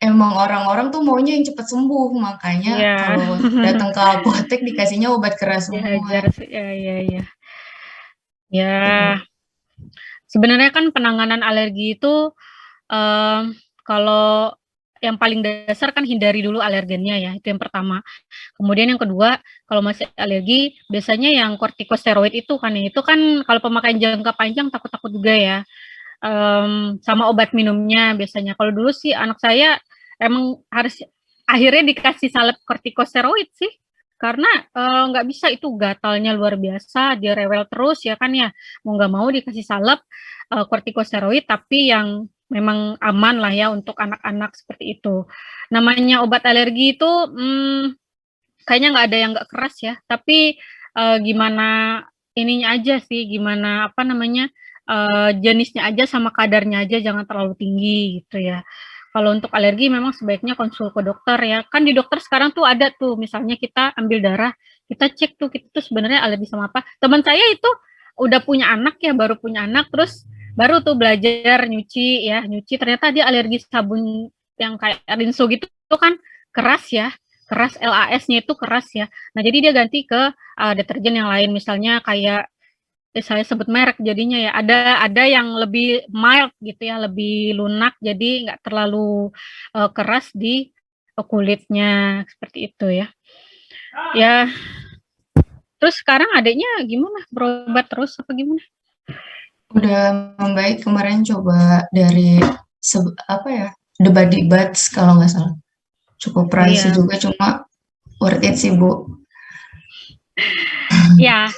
emang orang-orang tuh maunya yang cepat sembuh, makanya Iya. kalau datang ke apotek dikasihnya obat keras Dihajar semua. sih, ya, ya, ya. Ya, Gitu. sebenarnya kan penanganan alergi itu kalau yang paling dasar kan hindari dulu alergennya ya, itu yang pertama. Kemudian yang kedua, kalau masih alergi, biasanya yang kortikosteroid itu kan kalau pemakaian jangka panjang takut-takut juga ya. Sama obat minumnya biasanya. Kalau dulu sih anak saya emang harus akhirnya dikasih salep kortikosteroid sih, karena nggak bisa itu gatalnya luar biasa, dia rewel terus ya kan ya, mau nggak mau dikasih salep kortikosteroid tapi yang memang aman lah ya untuk anak-anak seperti itu. Namanya obat alergi itu kayaknya nggak ada yang nggak keras ya, tapi gimana ininya aja sih, gimana apa namanya jenisnya aja sama kadarnya aja jangan terlalu tinggi gitu ya. Kalau untuk alergi memang sebaiknya konsul ke dokter ya. Kan di dokter sekarang tuh ada tuh, misalnya kita ambil darah, kita cek tuh kita tuh sebenarnya alergi sama apa. Teman saya itu udah punya anak ya, baru punya anak, terus baru tuh belajar nyuci ya, nyuci ternyata dia alergi sabun yang kayak rinso gitu tuh kan keras ya, keras LAS-nya itu keras ya. Nah, jadi dia ganti ke deterjen yang lain misalnya kayak saya sebut merek jadinya ya. Ada yang lebih mild gitu ya, lebih lunak jadi nggak terlalu keras di kulitnya seperti itu ya. Ya, terus sekarang adiknya gimana? Berobat terus apa gimana? Udah membaik, kemarin coba dari apa ya, The Body Buds kalau nggak salah. Cukup pricey juga, cuma worth it sih, Bu. Ya,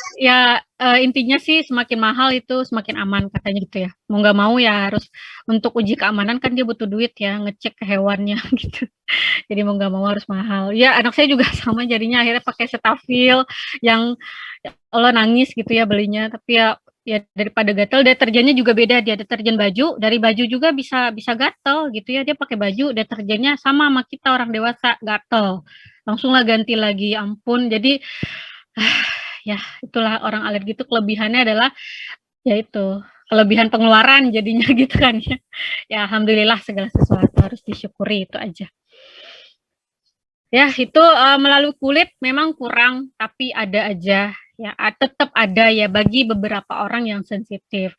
intinya sih semakin mahal itu semakin aman katanya gitu ya. Mau nggak mau ya harus untuk uji keamanan kan dia butuh duit ya, ngecek ke hewannya gitu. Jadi mau nggak mau harus mahal. Ya anak saya juga sama jadinya akhirnya pakai Cetaphil yang ya Allah nangis gitu ya belinya. Tapi ya daripada gatel, deterjennya juga beda, dia deterjen baju, dari baju juga bisa gatel gitu ya. Dia pakai baju deterjennya sama kita orang dewasa gatel. Langsunglah ganti lagi, ampun. Jadi ya itulah orang alergi itu kelebihannya adalah ya itu kelebihan pengeluaran jadinya gitu kan ya. Ya alhamdulillah segala sesuatu harus disyukuri itu aja. Ya itu melalui kulit memang kurang tapi ada aja ya tetap ada ya bagi beberapa orang yang sensitif.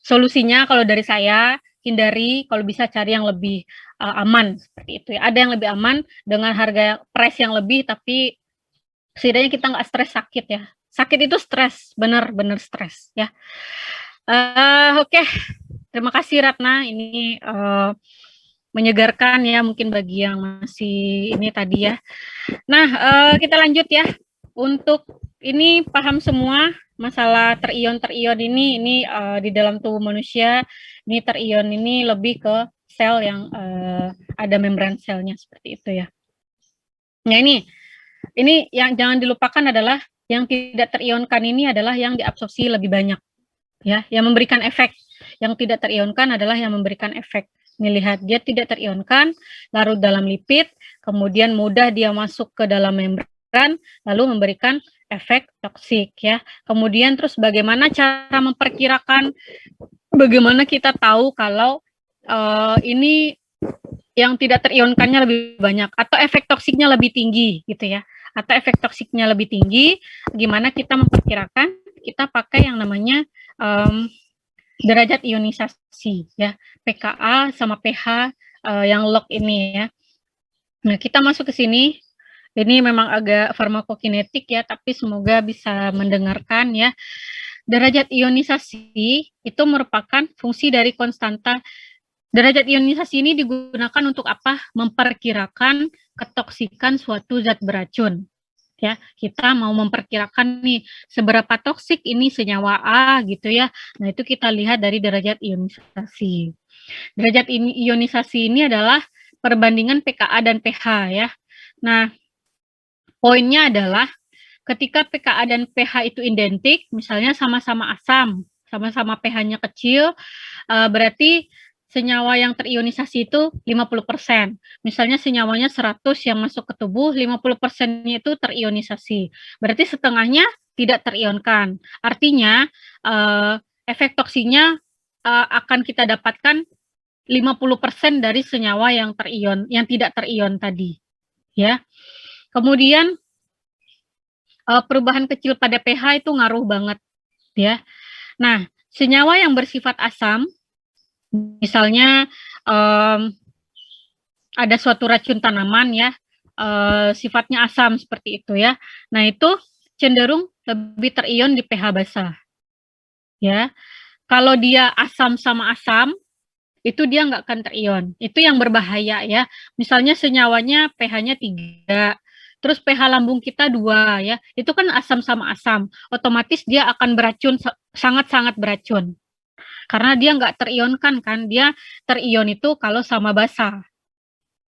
Solusinya kalau dari saya hindari kalau bisa cari yang lebih aman seperti itu ya. Ada yang lebih aman dengan harga price yang lebih tapi setidaknya kita nggak stres sakit ya. Sakit itu stres, bener-bener stres ya. Oke, terima kasih Ratna. Ini menyegarkan ya mungkin bagi yang masih ini tadi ya. Nah, kita lanjut ya. Untuk ini paham semua masalah terion ini di dalam tubuh manusia. Ini terion ini lebih ke sel yang ada membran selnya seperti itu ya. Nah ini yang jangan dilupakan adalah yang tidak terionkan ini adalah yang diabsorpsi lebih banyak ya, yang memberikan efek. Yang tidak terionkan adalah yang memberikan efek. Ini lihat, dia tidak terionkan, larut dalam lipid, kemudian mudah dia masuk ke dalam membran, lalu memberikan efek toksik ya. Kemudian terus bagaimana cara memperkirakan, bagaimana kita tahu kalau ini yang tidak terionkannya lebih banyak atau efek toksiknya lebih tinggi gitu ya. Atau efek toksiknya lebih tinggi, gimana kita memperkirakan? Kita pakai yang namanya derajat ionisasi ya, pKa sama pH yang log ini ya. Nah, kita masuk ke sini. Ini memang agak farmakokinetik ya, tapi semoga bisa mendengarkan ya. Derajat ionisasi itu merupakan fungsi dari konstanta. Derajat ionisasi ini digunakan untuk apa? Memperkirakan ketoksikan suatu zat beracun. Ya, kita mau memperkirakan nih seberapa toksik ini senyawa A gitu ya. Nah, itu kita lihat dari derajat ionisasi. Derajat ionisasi ini adalah perbandingan pKa dan pH ya. Nah, poinnya adalah ketika pKa dan pH itu identik, misalnya sama-sama asam, sama-sama pH-nya kecil, berarti senyawa yang terionisasi itu 50%. Misalnya senyawanya 100 yang masuk ke tubuh, 50%-nya itu terionisasi. Berarti setengahnya tidak terionkan. Artinya efek toksinya akan kita dapatkan 50% dari senyawa yang tidak terion tadi. Ya. Kemudian perubahan kecil pada pH itu ngaruh banget ya. Nah, senyawa yang bersifat asam, misalnya ada suatu racun tanaman ya, sifatnya asam seperti itu ya. Nah, itu cenderung lebih terion di pH basah. Ya. Kalau dia asam sama asam, itu dia nggak akan terion. Itu yang berbahaya ya. Misalnya senyawanya pH-nya 3, terus pH lambung kita 2 ya. Itu kan asam sama asam. Otomatis dia akan beracun, sangat-sangat beracun. Karena dia nggak terionkan kan, dia terion itu kalau sama basah,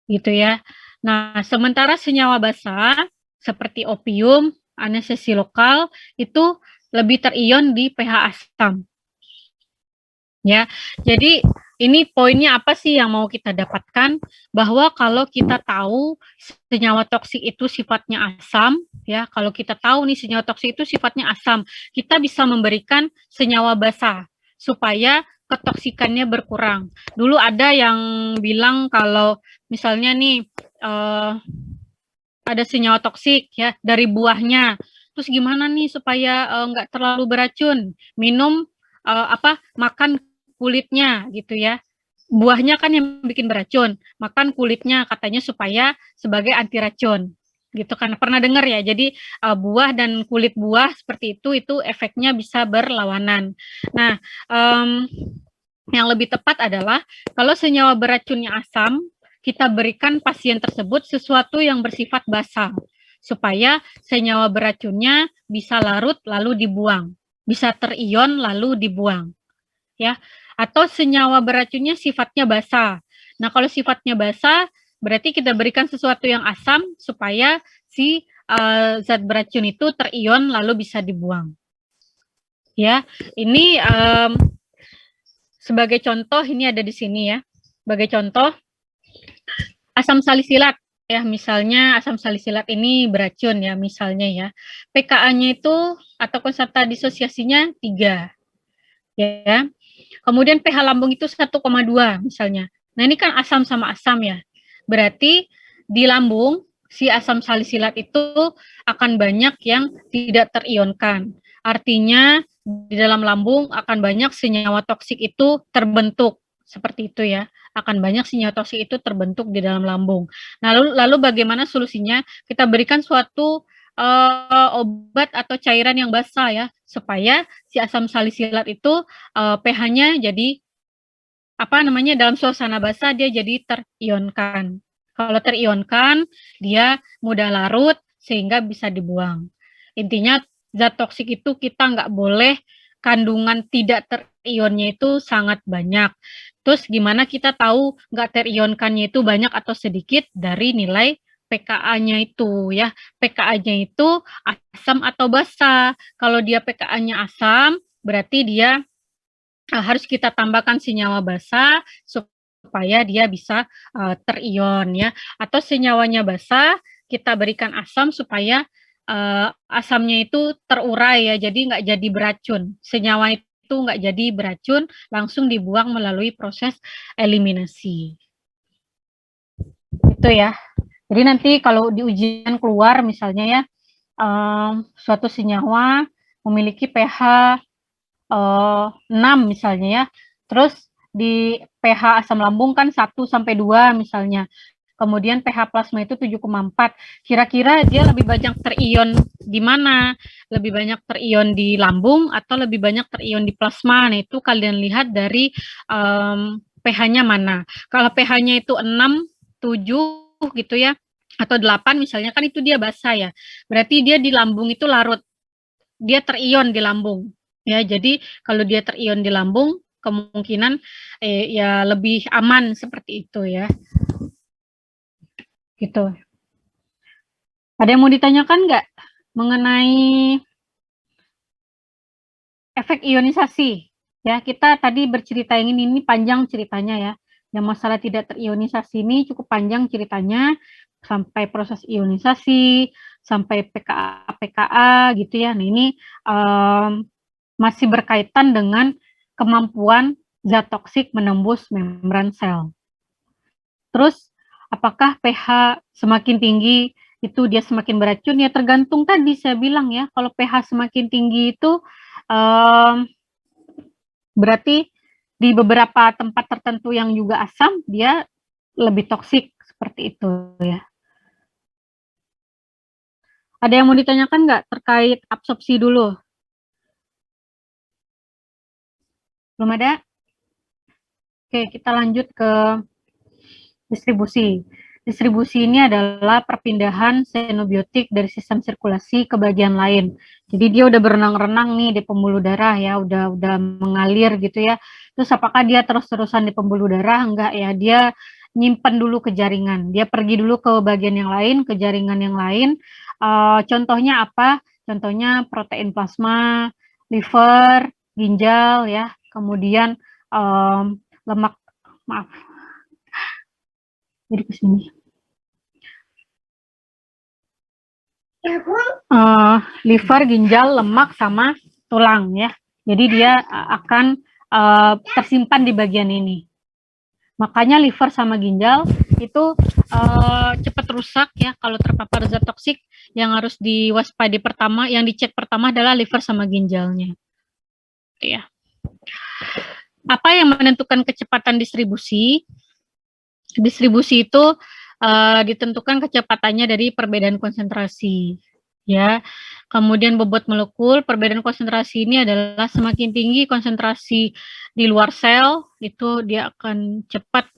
gitu ya. Nah, sementara senyawa basah seperti opium, anestesi lokal itu lebih terion di pH asam. Ya, jadi ini poinnya apa sih yang mau kita dapatkan? Bahwa kalau kita tahu senyawa toksik itu sifatnya asam, ya, kalau kita tahu nih senyawa toksik itu sifatnya asam, kita bisa memberikan senyawa basah supaya ketoksikannya berkurang. Dulu ada yang bilang kalau misalnya nih ada senyawa toksik ya dari buahnya, terus gimana nih supaya nggak terlalu beracun? Minum makan kulitnya gitu ya. Buahnya kan yang bikin beracun, makan kulitnya katanya supaya sebagai anti racun gitu kan. Pernah dengar ya, jadi buah dan kulit buah seperti itu efeknya bisa berlawanan. Nah, yang lebih tepat adalah kalau senyawa beracunnya asam, kita berikan pasien tersebut sesuatu yang bersifat basal supaya senyawa beracunnya bisa larut lalu dibuang, bisa terion lalu dibuang. Ya, atau senyawa beracunnya sifatnya basah. Nah, kalau sifatnya basah, berarti kita berikan sesuatu yang asam supaya si zat beracun itu terion lalu bisa dibuang. Ya, ini sebagai contoh ini ada di sini ya. Sebagai contoh asam salisilat ya, misalnya asam salisilat ini beracun ya, misalnya ya. pKa-nya itu atau konstanta disosiasinya 3. Ya. Kemudian pH lambung itu 1,2 misalnya. Nah, ini kan asam sama asam ya. Berarti di lambung si asam salisilat itu akan banyak yang tidak terionkan. Artinya di dalam lambung akan banyak senyawa toksik itu terbentuk. Seperti itu ya. Akan banyak senyawa toksik itu terbentuk di dalam lambung. Nah, lalu bagaimana solusinya? Kita berikan suatu obat atau cairan yang basah ya, supaya si asam salisilat itu pH-nya jadi dalam suasana basah dia jadi terionkan. Kalau terionkan dia mudah larut sehingga bisa dibuang. Intinya zat toksik itu kita nggak boleh kandungan tidak terionnya itu sangat banyak. Terus gimana kita tahu nggak terionkannya itu banyak atau sedikit? Dari nilai pKa-nya itu ya. pKa-nya itu asam atau basa. Kalau dia pKa-nya asam, berarti dia harus kita tambahkan senyawa basa supaya dia bisa terion ya. Atau senyawanya basa, kita berikan asam supaya asamnya itu terurai ya, jadi nggak jadi beracun. Senyawa itu nggak jadi beracun, langsung dibuang melalui proses eliminasi. Itu ya. Jadi nanti kalau di ujian keluar misalnya ya, suatu senyawa memiliki pH 6 misalnya ya, terus di pH asam lambung kan 1 sampai 2 misalnya. Kemudian pH plasma itu 7,4. Kira-kira dia lebih banyak terion di mana? Lebih banyak terion di lambung atau lebih banyak terion di plasma? Nah, itu kalian lihat dari pH-nya mana. Kalau pH-nya itu 6, 7 gitu ya, atau 8 misalnya, kan itu dia basa ya. Berarti dia di lambung itu larut. Dia terion di lambung. Ya, jadi kalau dia terion di lambung, kemungkinan ya lebih aman seperti itu ya. Gitu. Ada yang mau ditanyakan nggak mengenai efek ionisasi? Ya, kita tadi bercerita yang ini panjang ceritanya ya. Yang masalah tidak terionisasi ini cukup panjang ceritanya, sampai proses ionisasi, sampai PKA gitu ya. Nah, ini masih berkaitan dengan kemampuan zat toksik menembus membran sel. Terus, apakah pH semakin tinggi itu dia semakin beracun? Ya tergantung tadi saya bilang ya, kalau pH semakin tinggi itu berarti di beberapa tempat tertentu yang juga asam, dia lebih toksik, seperti itu ya. Ada yang mau ditanyakan nggak terkait absorpsi dulu? Belum ada? Oke, kita lanjut ke distribusi. Distribusi ini adalah perpindahan xenobiotik dari sistem sirkulasi ke bagian lain. Jadi dia udah berenang-renang nih di pembuluh darah ya, udah mengalir gitu ya. Terus apakah dia terus-terusan di pembuluh darah? Enggak ya, dia nyimpen dulu ke jaringan. Dia pergi dulu ke bagian yang lain, ke jaringan yang lain. Contohnya apa? Contohnya protein plasma, liver, ginjal ya, kemudian lemak, maaf, jadi ke sini. Liver, ginjal, lemak, sama tulang ya. Jadi dia akan tersimpan di bagian ini. Makanya liver sama ginjal itu cepat rusak ya kalau terpapar zat toksik. Yang harus diwaspadai pertama, yang dicek pertama adalah liver sama ginjalnya. Ya. Apa yang menentukan kecepatan distribusi? Distribusi itu ditentukan kecepatannya dari perbedaan konsentrasi. Ya, kemudian bobot molekul, perbedaan konsentrasi ini adalah semakin tinggi konsentrasi di luar sel, itu dia akan cepat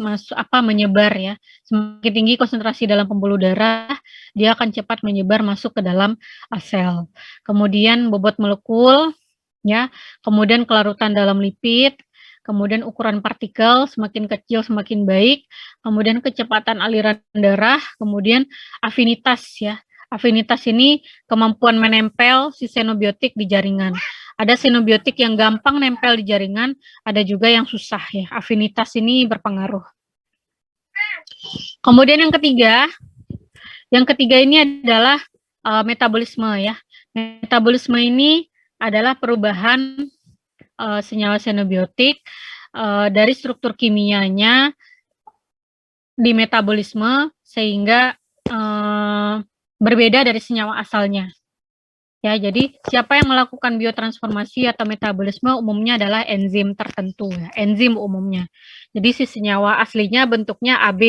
menyebar ya. Semakin tinggi konsentrasi dalam pembuluh darah, dia akan cepat menyebar masuk ke dalam sel. Kemudian bobot molekul, ya, kemudian kelarutan dalam lipid, kemudian ukuran partikel semakin kecil semakin baik, kemudian kecepatan aliran darah, kemudian afinitas ya. Afinitas ini kemampuan menempel si xenobiotik di jaringan. Ada xenobiotik yang gampang nempel di jaringan, ada juga yang susah ya. Afinitas ini berpengaruh. Kemudian yang ketiga ini adalah metabolisme ya. Metabolisme ini adalah perubahan senyawa xenobiotik dari struktur kimianya di metabolisme sehingga berbeda dari senyawa asalnya. Ya, jadi siapa yang melakukan biotransformasi atau metabolisme umumnya adalah enzim tertentu ya, enzim umumnya. Jadi si senyawa aslinya bentuknya AB,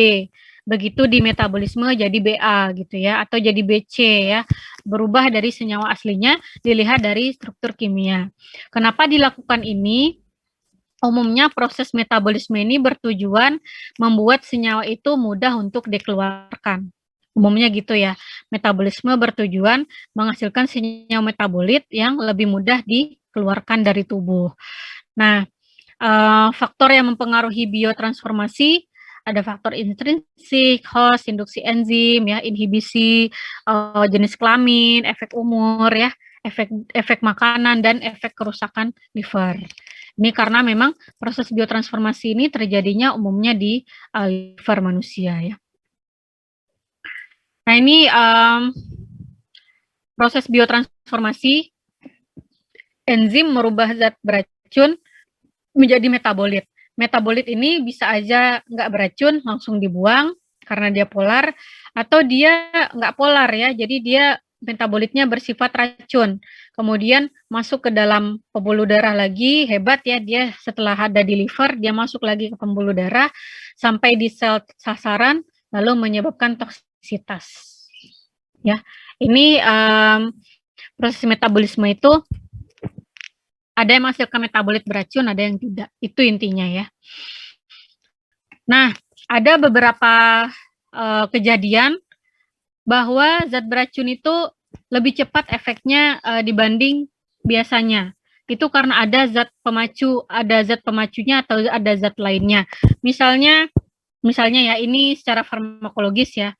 begitu di metabolisme jadi BA gitu ya, atau jadi BC ya. Berubah dari senyawa aslinya dilihat dari struktur kimia. Kenapa dilakukan ini? Umumnya proses metabolisme ini bertujuan membuat senyawa itu mudah untuk dikeluarkan. Umumnya gitu ya, metabolisme bertujuan menghasilkan senyawa metabolit yang lebih mudah dikeluarkan dari tubuh. Nah, faktor yang mempengaruhi biotransformasi ada faktor intrinsik, host, induksi enzim, ya, inhibisi, jenis kelamin, efek umur, ya, efek makanan, dan efek kerusakan liver. Ini karena memang proses biotransformasi ini terjadinya umumnya di liver manusia, ya. Nah, ini proses biotransformasi, enzim merubah zat beracun menjadi metabolit. Metabolit ini bisa aja nggak beracun, langsung dibuang karena dia polar, atau dia nggak polar, ya, jadi dia metabolitnya bersifat racun. Kemudian masuk ke dalam pembuluh darah lagi, hebat ya, dia setelah ada di liver, dia masuk lagi ke pembuluh darah, sampai di sel sasaran, lalu menyebabkan toksisitas. Ya, ini proses metabolisme itu ada yang menghasilkan metabolit beracun, ada yang tidak. Itu intinya, ya. Nah, ada beberapa kejadian bahwa zat beracun itu lebih cepat efeknya dibanding biasanya. Itu karena ada zat pemacunya atau ada zat lainnya. Misalnya ya, ini secara farmakologis, ya.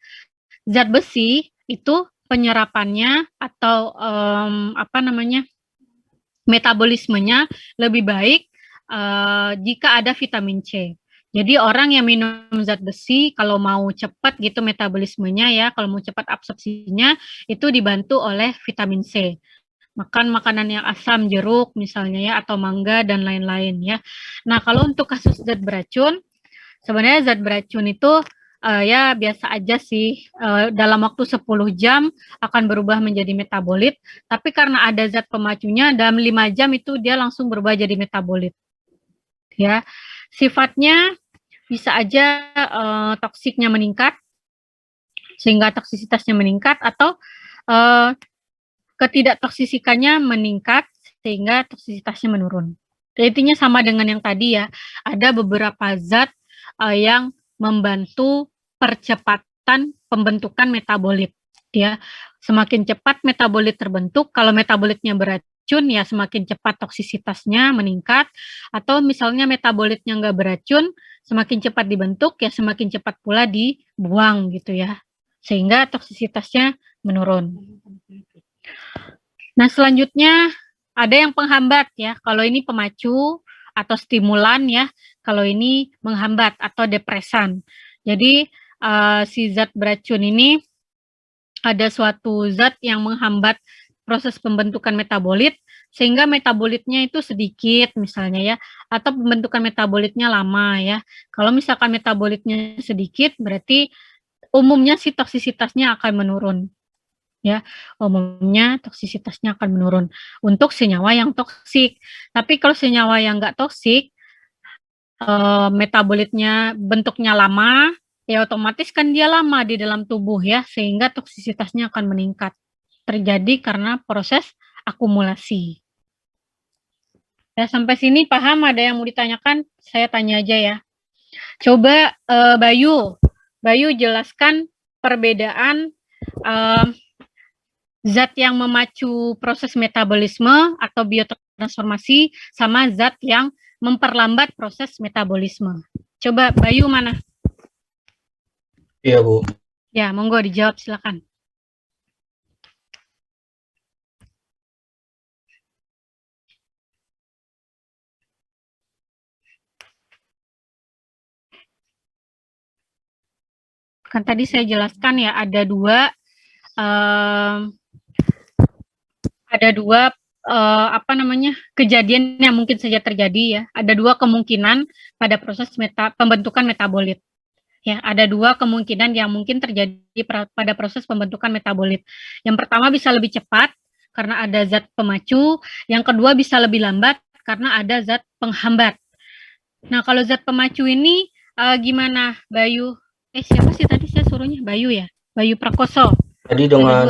Zat besi itu penyerapannya atau metabolismenya lebih baik jika ada vitamin C. Jadi orang yang minum zat besi kalau mau cepat gitu metabolismenya, ya, kalau mau cepat absorpsinya, itu dibantu oleh vitamin C. Makan makanan yang asam, jeruk misalnya, ya, atau mangga dan lain-lain, ya. Nah, kalau untuk kasus zat beracun, sebenarnya zat beracun itu ya biasa aja sih, dalam waktu 10 jam akan berubah menjadi metabolit, tapi karena ada zat pemacunya, dalam 5 jam itu dia langsung berubah jadi metabolit. Ya, sifatnya bisa aja toksiknya meningkat, sehingga toksisitasnya meningkat, atau ketidaktoksisikannya meningkat, sehingga toksisitasnya menurun. Intinya sama dengan yang tadi, ya, ada beberapa zat yang membantu percepatan pembentukan metabolit, ya. Semakin cepat metabolit terbentuk, kalau metabolitnya beracun, ya semakin cepat toksisitasnya meningkat, atau misalnya metabolitnya nggak beracun, semakin cepat dibentuk, ya semakin cepat pula dibuang, gitu ya, sehingga toksisitasnya menurun. Nah, selanjutnya ada yang penghambat, ya. Kalau ini pemacu atau stimulan, ya. Kalau ini menghambat atau depresan. Jadi si zat beracun ini ada suatu zat yang menghambat proses pembentukan metabolit, sehingga metabolitnya itu sedikit misalnya, ya, atau pembentukan metabolitnya lama, ya. Kalau misalkan metabolitnya sedikit, berarti umumnya si toksisitasnya akan menurun, ya, umumnya toksisitasnya akan menurun untuk senyawa yang toksik. Tapi kalau senyawa yang nggak toksik, metabolitnya bentuknya lama, ya otomatis kan dia lama di dalam tubuh, ya, sehingga toksisitasnya akan meningkat. Terjadi karena proses akumulasi. Ya, sampai sini paham? Ada yang mau ditanyakan? Saya tanya aja, ya. Coba Bayu jelaskan perbedaan zat yang memacu proses metabolisme atau biotransformasi sama zat yang memperlambat proses metabolisme. Coba Bayu mana? Iya, Bu. Ya, monggo dijawab, silakan. Kan tadi saya jelaskan, ya, ada dua kejadian yang mungkin saja terjadi, ya. Ada dua kemungkinan pada proses pembentukan metabolit. Ya, ada dua kemungkinan yang mungkin terjadi pada proses pembentukan metabolit. Yang pertama bisa lebih cepat karena ada zat pemacu, yang kedua bisa lebih lambat karena ada zat penghambat. Nah, kalau zat pemacu ini gimana, Bayu? Siapa sih tadi saya suruhnya? Bayu, ya? Bayu Prakoso. Tadi dengan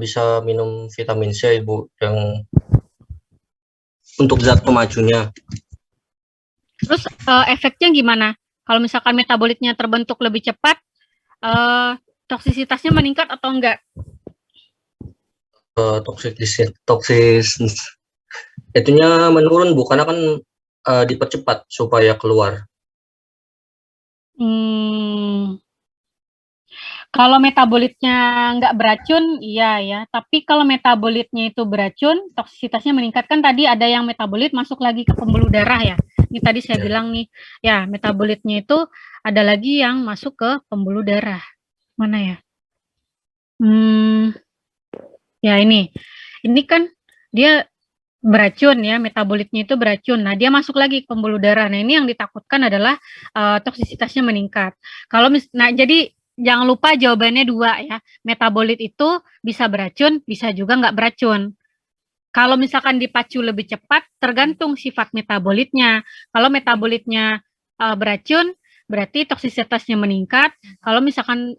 bisa minum vitamin C, Bu, yang untuk zat pemacunya. Terus efeknya gimana? Kalau misalkan metabolitnya terbentuk lebih cepat, toksisitasnya meningkat atau enggak? Itunya menurun Bu, karena kan dipercepat supaya keluar. Kalau metabolitnya nggak beracun, iya ya. Tapi kalau metabolitnya itu beracun, toksisitasnya meningkat. Kan tadi ada yang metabolit masuk lagi ke pembuluh darah ya. Ini tadi saya Ya. bilang nih, ya metabolitnya itu ada lagi yang masuk ke pembuluh darah. Mana ya? Ya ini. Ini kan dia beracun ya, metabolitnya itu beracun. Nah, dia masuk lagi ke pembuluh darah. Nah, ini yang ditakutkan adalah toksisitasnya meningkat. Nah, jadi jangan lupa jawabannya dua ya. Metabolit itu bisa beracun, bisa juga nggak beracun. Kalau misalkan dipacu lebih cepat, tergantung sifat metabolitnya. Kalau metabolitnya beracun, berarti toksisitasnya meningkat. Kalau misalkan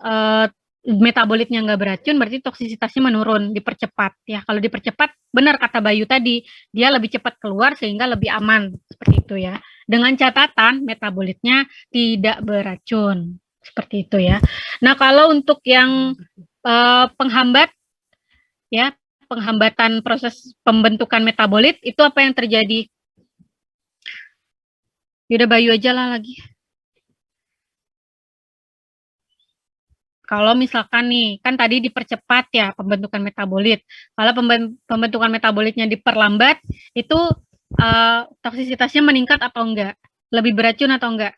metabolitnya nggak beracun, berarti toksisitasnya menurun, dipercepat. Ya, kalau dipercepat, benar kata Bayu tadi, dia lebih cepat keluar sehingga lebih aman, seperti itu ya. Dengan catatan metabolitnya tidak beracun, seperti itu ya. Nah, kalau untuk yang penghambat, ya penghambatan proses pembentukan metabolit itu apa yang terjadi? Yaudah Bayu aja lah lagi. Kalau misalkan nih, kan tadi dipercepat ya pembentukan metabolit. Kalau pembentukan metabolitnya diperlambat, itu toksisitasnya meningkat atau enggak? Lebih beracun atau enggak?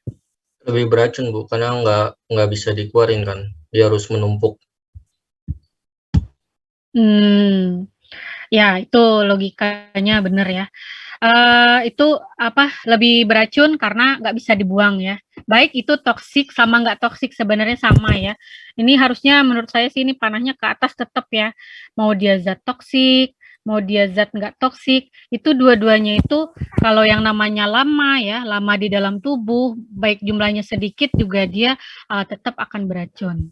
Lebih beracun Bu, karena nggak bisa dikeluarin kan. Dia harus menumpuk. Ya itu logikanya benar ya. Itu apa lebih beracun karena nggak bisa dibuang ya. Baik itu toksik sama nggak toksik sebenarnya sama ya. Ini harusnya menurut saya sih ini panahnya ke atas tetap ya. Mau dia zat toksik, mau dia zat nggak toksik, itu dua-duanya itu kalau yang namanya lama ya, lama di dalam tubuh, baik jumlahnya sedikit juga dia tetap akan beracun.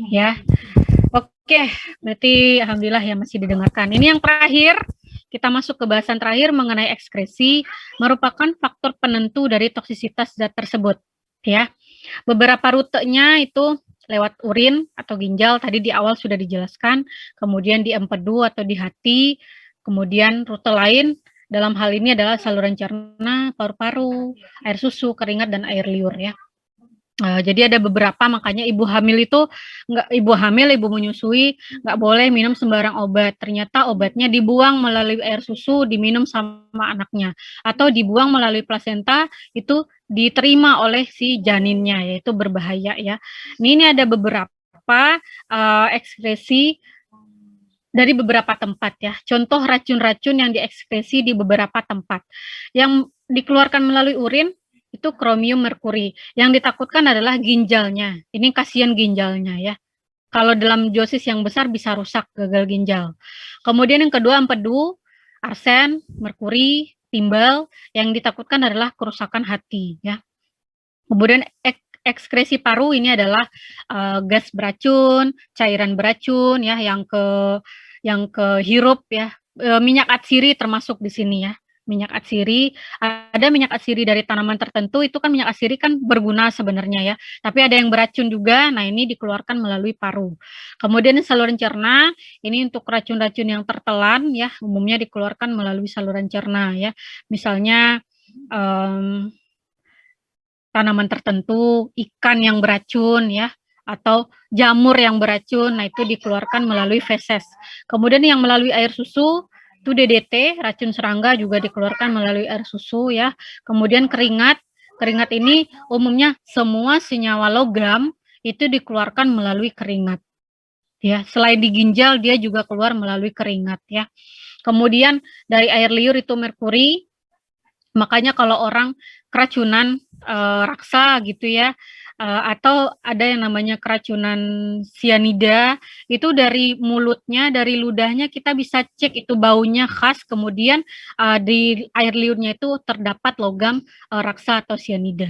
Ya. Oke, berarti alhamdulillah ya masih didengarkan. Ini yang terakhir, kita masuk ke bahasan terakhir mengenai ekskresi merupakan faktor penentu dari toksisitas zat tersebut. Ya, beberapa rutenya itu lewat urin atau ginjal tadi di awal sudah dijelaskan, kemudian di empedu atau di hati, kemudian rute lain dalam hal ini adalah saluran cerna, paru-paru, air susu, keringat dan air liur ya. Jadi ada beberapa makanya ibu hamil ibu menyusui nggak boleh minum sembarang obat. Ternyata obatnya dibuang melalui air susu, diminum sama anaknya, atau dibuang melalui plasenta itu diterima oleh si janinnya, yaitu berbahaya ya. Ini ada beberapa ekskresi dari beberapa tempat ya. Contoh racun-racun yang diekskresi di beberapa tempat. Yang dikeluarkan melalui urin itu kromium merkuri. Yang ditakutkan adalah ginjalnya. Ini kasihan ginjalnya ya. Kalau dalam dosis yang besar bisa rusak gagal ginjal. Kemudian yang kedua empedu, arsen, merkuri, timbal. Yang ditakutkan adalah kerusakan hati ya. Kemudian ekskresi paru ini adalah gas beracun, cairan beracun ya yang kehirup ya. Minyak atsiri termasuk di sini ya. Minyak atsiri, ada minyak atsiri dari tanaman tertentu, itu kan minyak atsiri kan berguna sebenarnya ya, tapi ada yang beracun juga, nah ini dikeluarkan melalui paru. Kemudian saluran cerna, ini untuk racun-racun yang tertelan ya, umumnya dikeluarkan melalui saluran cerna ya, misalnya tanaman tertentu, ikan yang beracun ya, atau jamur yang beracun, nah itu dikeluarkan melalui feses. Kemudian yang melalui air susu, itu DDT, racun serangga juga dikeluarkan melalui air susu ya. Kemudian keringat ini umumnya semua senyawa logam itu dikeluarkan melalui keringat. Ya, selain di ginjal dia juga keluar melalui keringat ya. Kemudian dari air liur itu merkuri, makanya kalau orang keracunan raksa gitu ya, atau ada yang namanya keracunan sianida, itu dari mulutnya, dari ludahnya kita bisa cek itu baunya khas, kemudian di air liurnya itu terdapat logam raksa atau sianida.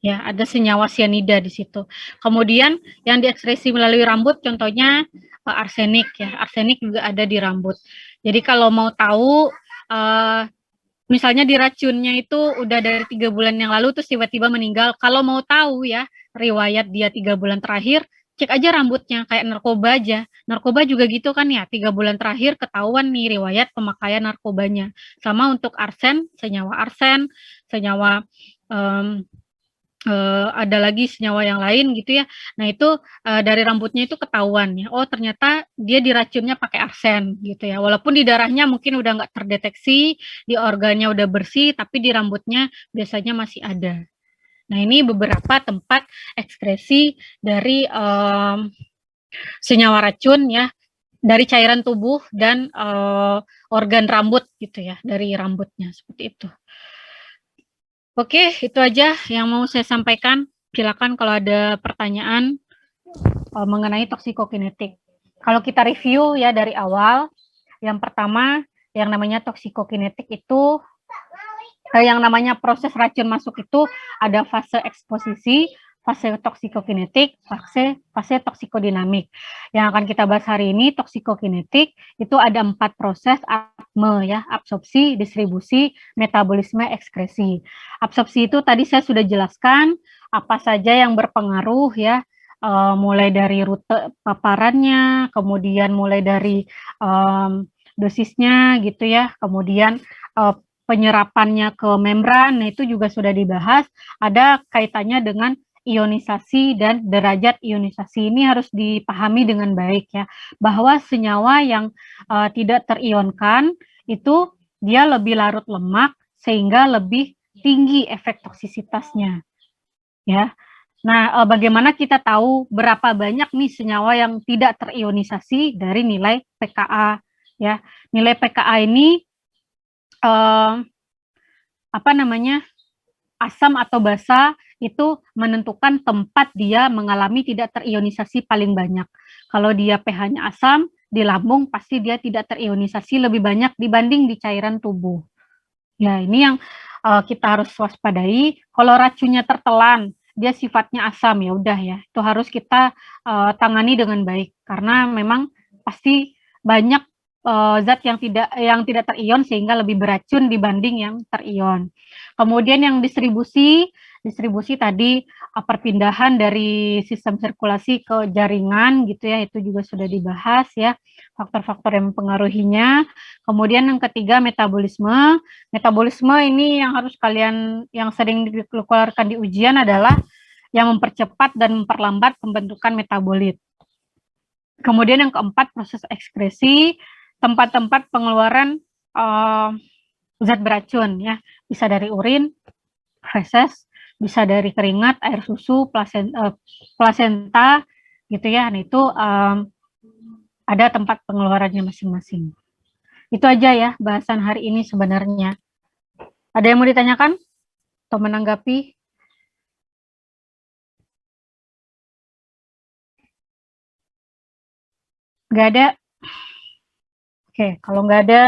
Ya, ada senyawa sianida di situ. Kemudian yang diekskresi melalui rambut contohnya arsenik ya. Arsenik juga ada di rambut. Jadi kalau mau tahu misalnya diracunnya itu udah dari 3 bulan yang lalu terus tiba-tiba meninggal. Kalau mau tahu ya riwayat dia 3 bulan terakhir, cek aja rambutnya, kayak narkoba aja. Narkoba juga gitu kan ya, 3 bulan terakhir ketahuan nih riwayat pemakaian narkobanya. Sama untuk arsen, senyawa ada lagi senyawa yang lain gitu ya. Nah itu dari rambutnya itu ketahuan ya, oh ternyata dia diracunnya pakai arsen gitu ya. Walaupun di darahnya mungkin udah nggak terdeteksi, di organnya udah bersih, tapi di rambutnya biasanya masih ada. Nah ini beberapa tempat ekskresi dari senyawa racun ya, dari cairan tubuh dan organ rambut gitu ya, dari rambutnya seperti itu. Oke, itu aja yang mau saya sampaikan. Silakan kalau ada pertanyaan mengenai toksikokinetik. Kalau kita review ya dari awal, yang pertama yang namanya toksikokinetik itu yang namanya proses racun masuk itu ada fase eksposisi, fase toksikokinetik, fase toksikodinamik. Yang akan kita bahas hari ini toksikokinetik itu ada 4 proses ATME ya, absorpsi, distribusi, metabolisme, ekskresi. Absorpsi itu tadi saya sudah jelaskan apa saja yang berpengaruh ya, mulai dari rute paparannya, kemudian mulai dari dosisnya gitu ya, kemudian penyerapannya ke membran, nah itu juga sudah dibahas, ada kaitannya dengan ionisasi dan derajat ionisasi. Ini harus dipahami dengan baik ya, bahwa senyawa yang tidak terionkan itu dia lebih larut lemak sehingga lebih tinggi efek toksisitasnya ya. Nah, bagaimana kita tahu berapa banyak nih senyawa yang tidak terionisasi dari nilai pKa ya. Nilai pKa ini asam atau basa itu menentukan tempat dia mengalami tidak terionisasi paling banyak. Kalau dia pH-nya asam, di lambung pasti dia tidak terionisasi lebih banyak dibanding di cairan tubuh. Ya, ini yang kita harus waspadai. Kalau racunnya tertelan, dia sifatnya asam, ya udah ya, itu harus kita tangani dengan baik karena memang pasti banyak zat yang tidak terion sehingga lebih beracun dibanding yang terion. Kemudian yang distribusi tadi perpindahan dari sistem sirkulasi ke jaringan gitu ya, itu juga sudah dibahas ya, faktor-faktor yang mempengaruhinya. Kemudian yang ketiga metabolisme. Metabolisme ini yang harus kalian yang sering dikeluarkan di ujian adalah yang mempercepat dan memperlambat pembentukan metabolit. Kemudian yang keempat proses ekskresi, tempat-tempat pengeluaran zat beracun ya, bisa dari urin, feses, bisa dari keringat, air susu, plasenta gitu ya. Nah itu ada tempat pengeluarannya masing-masing. Itu aja ya bahasan hari ini sebenarnya. Ada yang mau ditanyakan atau menanggapi? Nggak ada? Oke, kalau nggak ada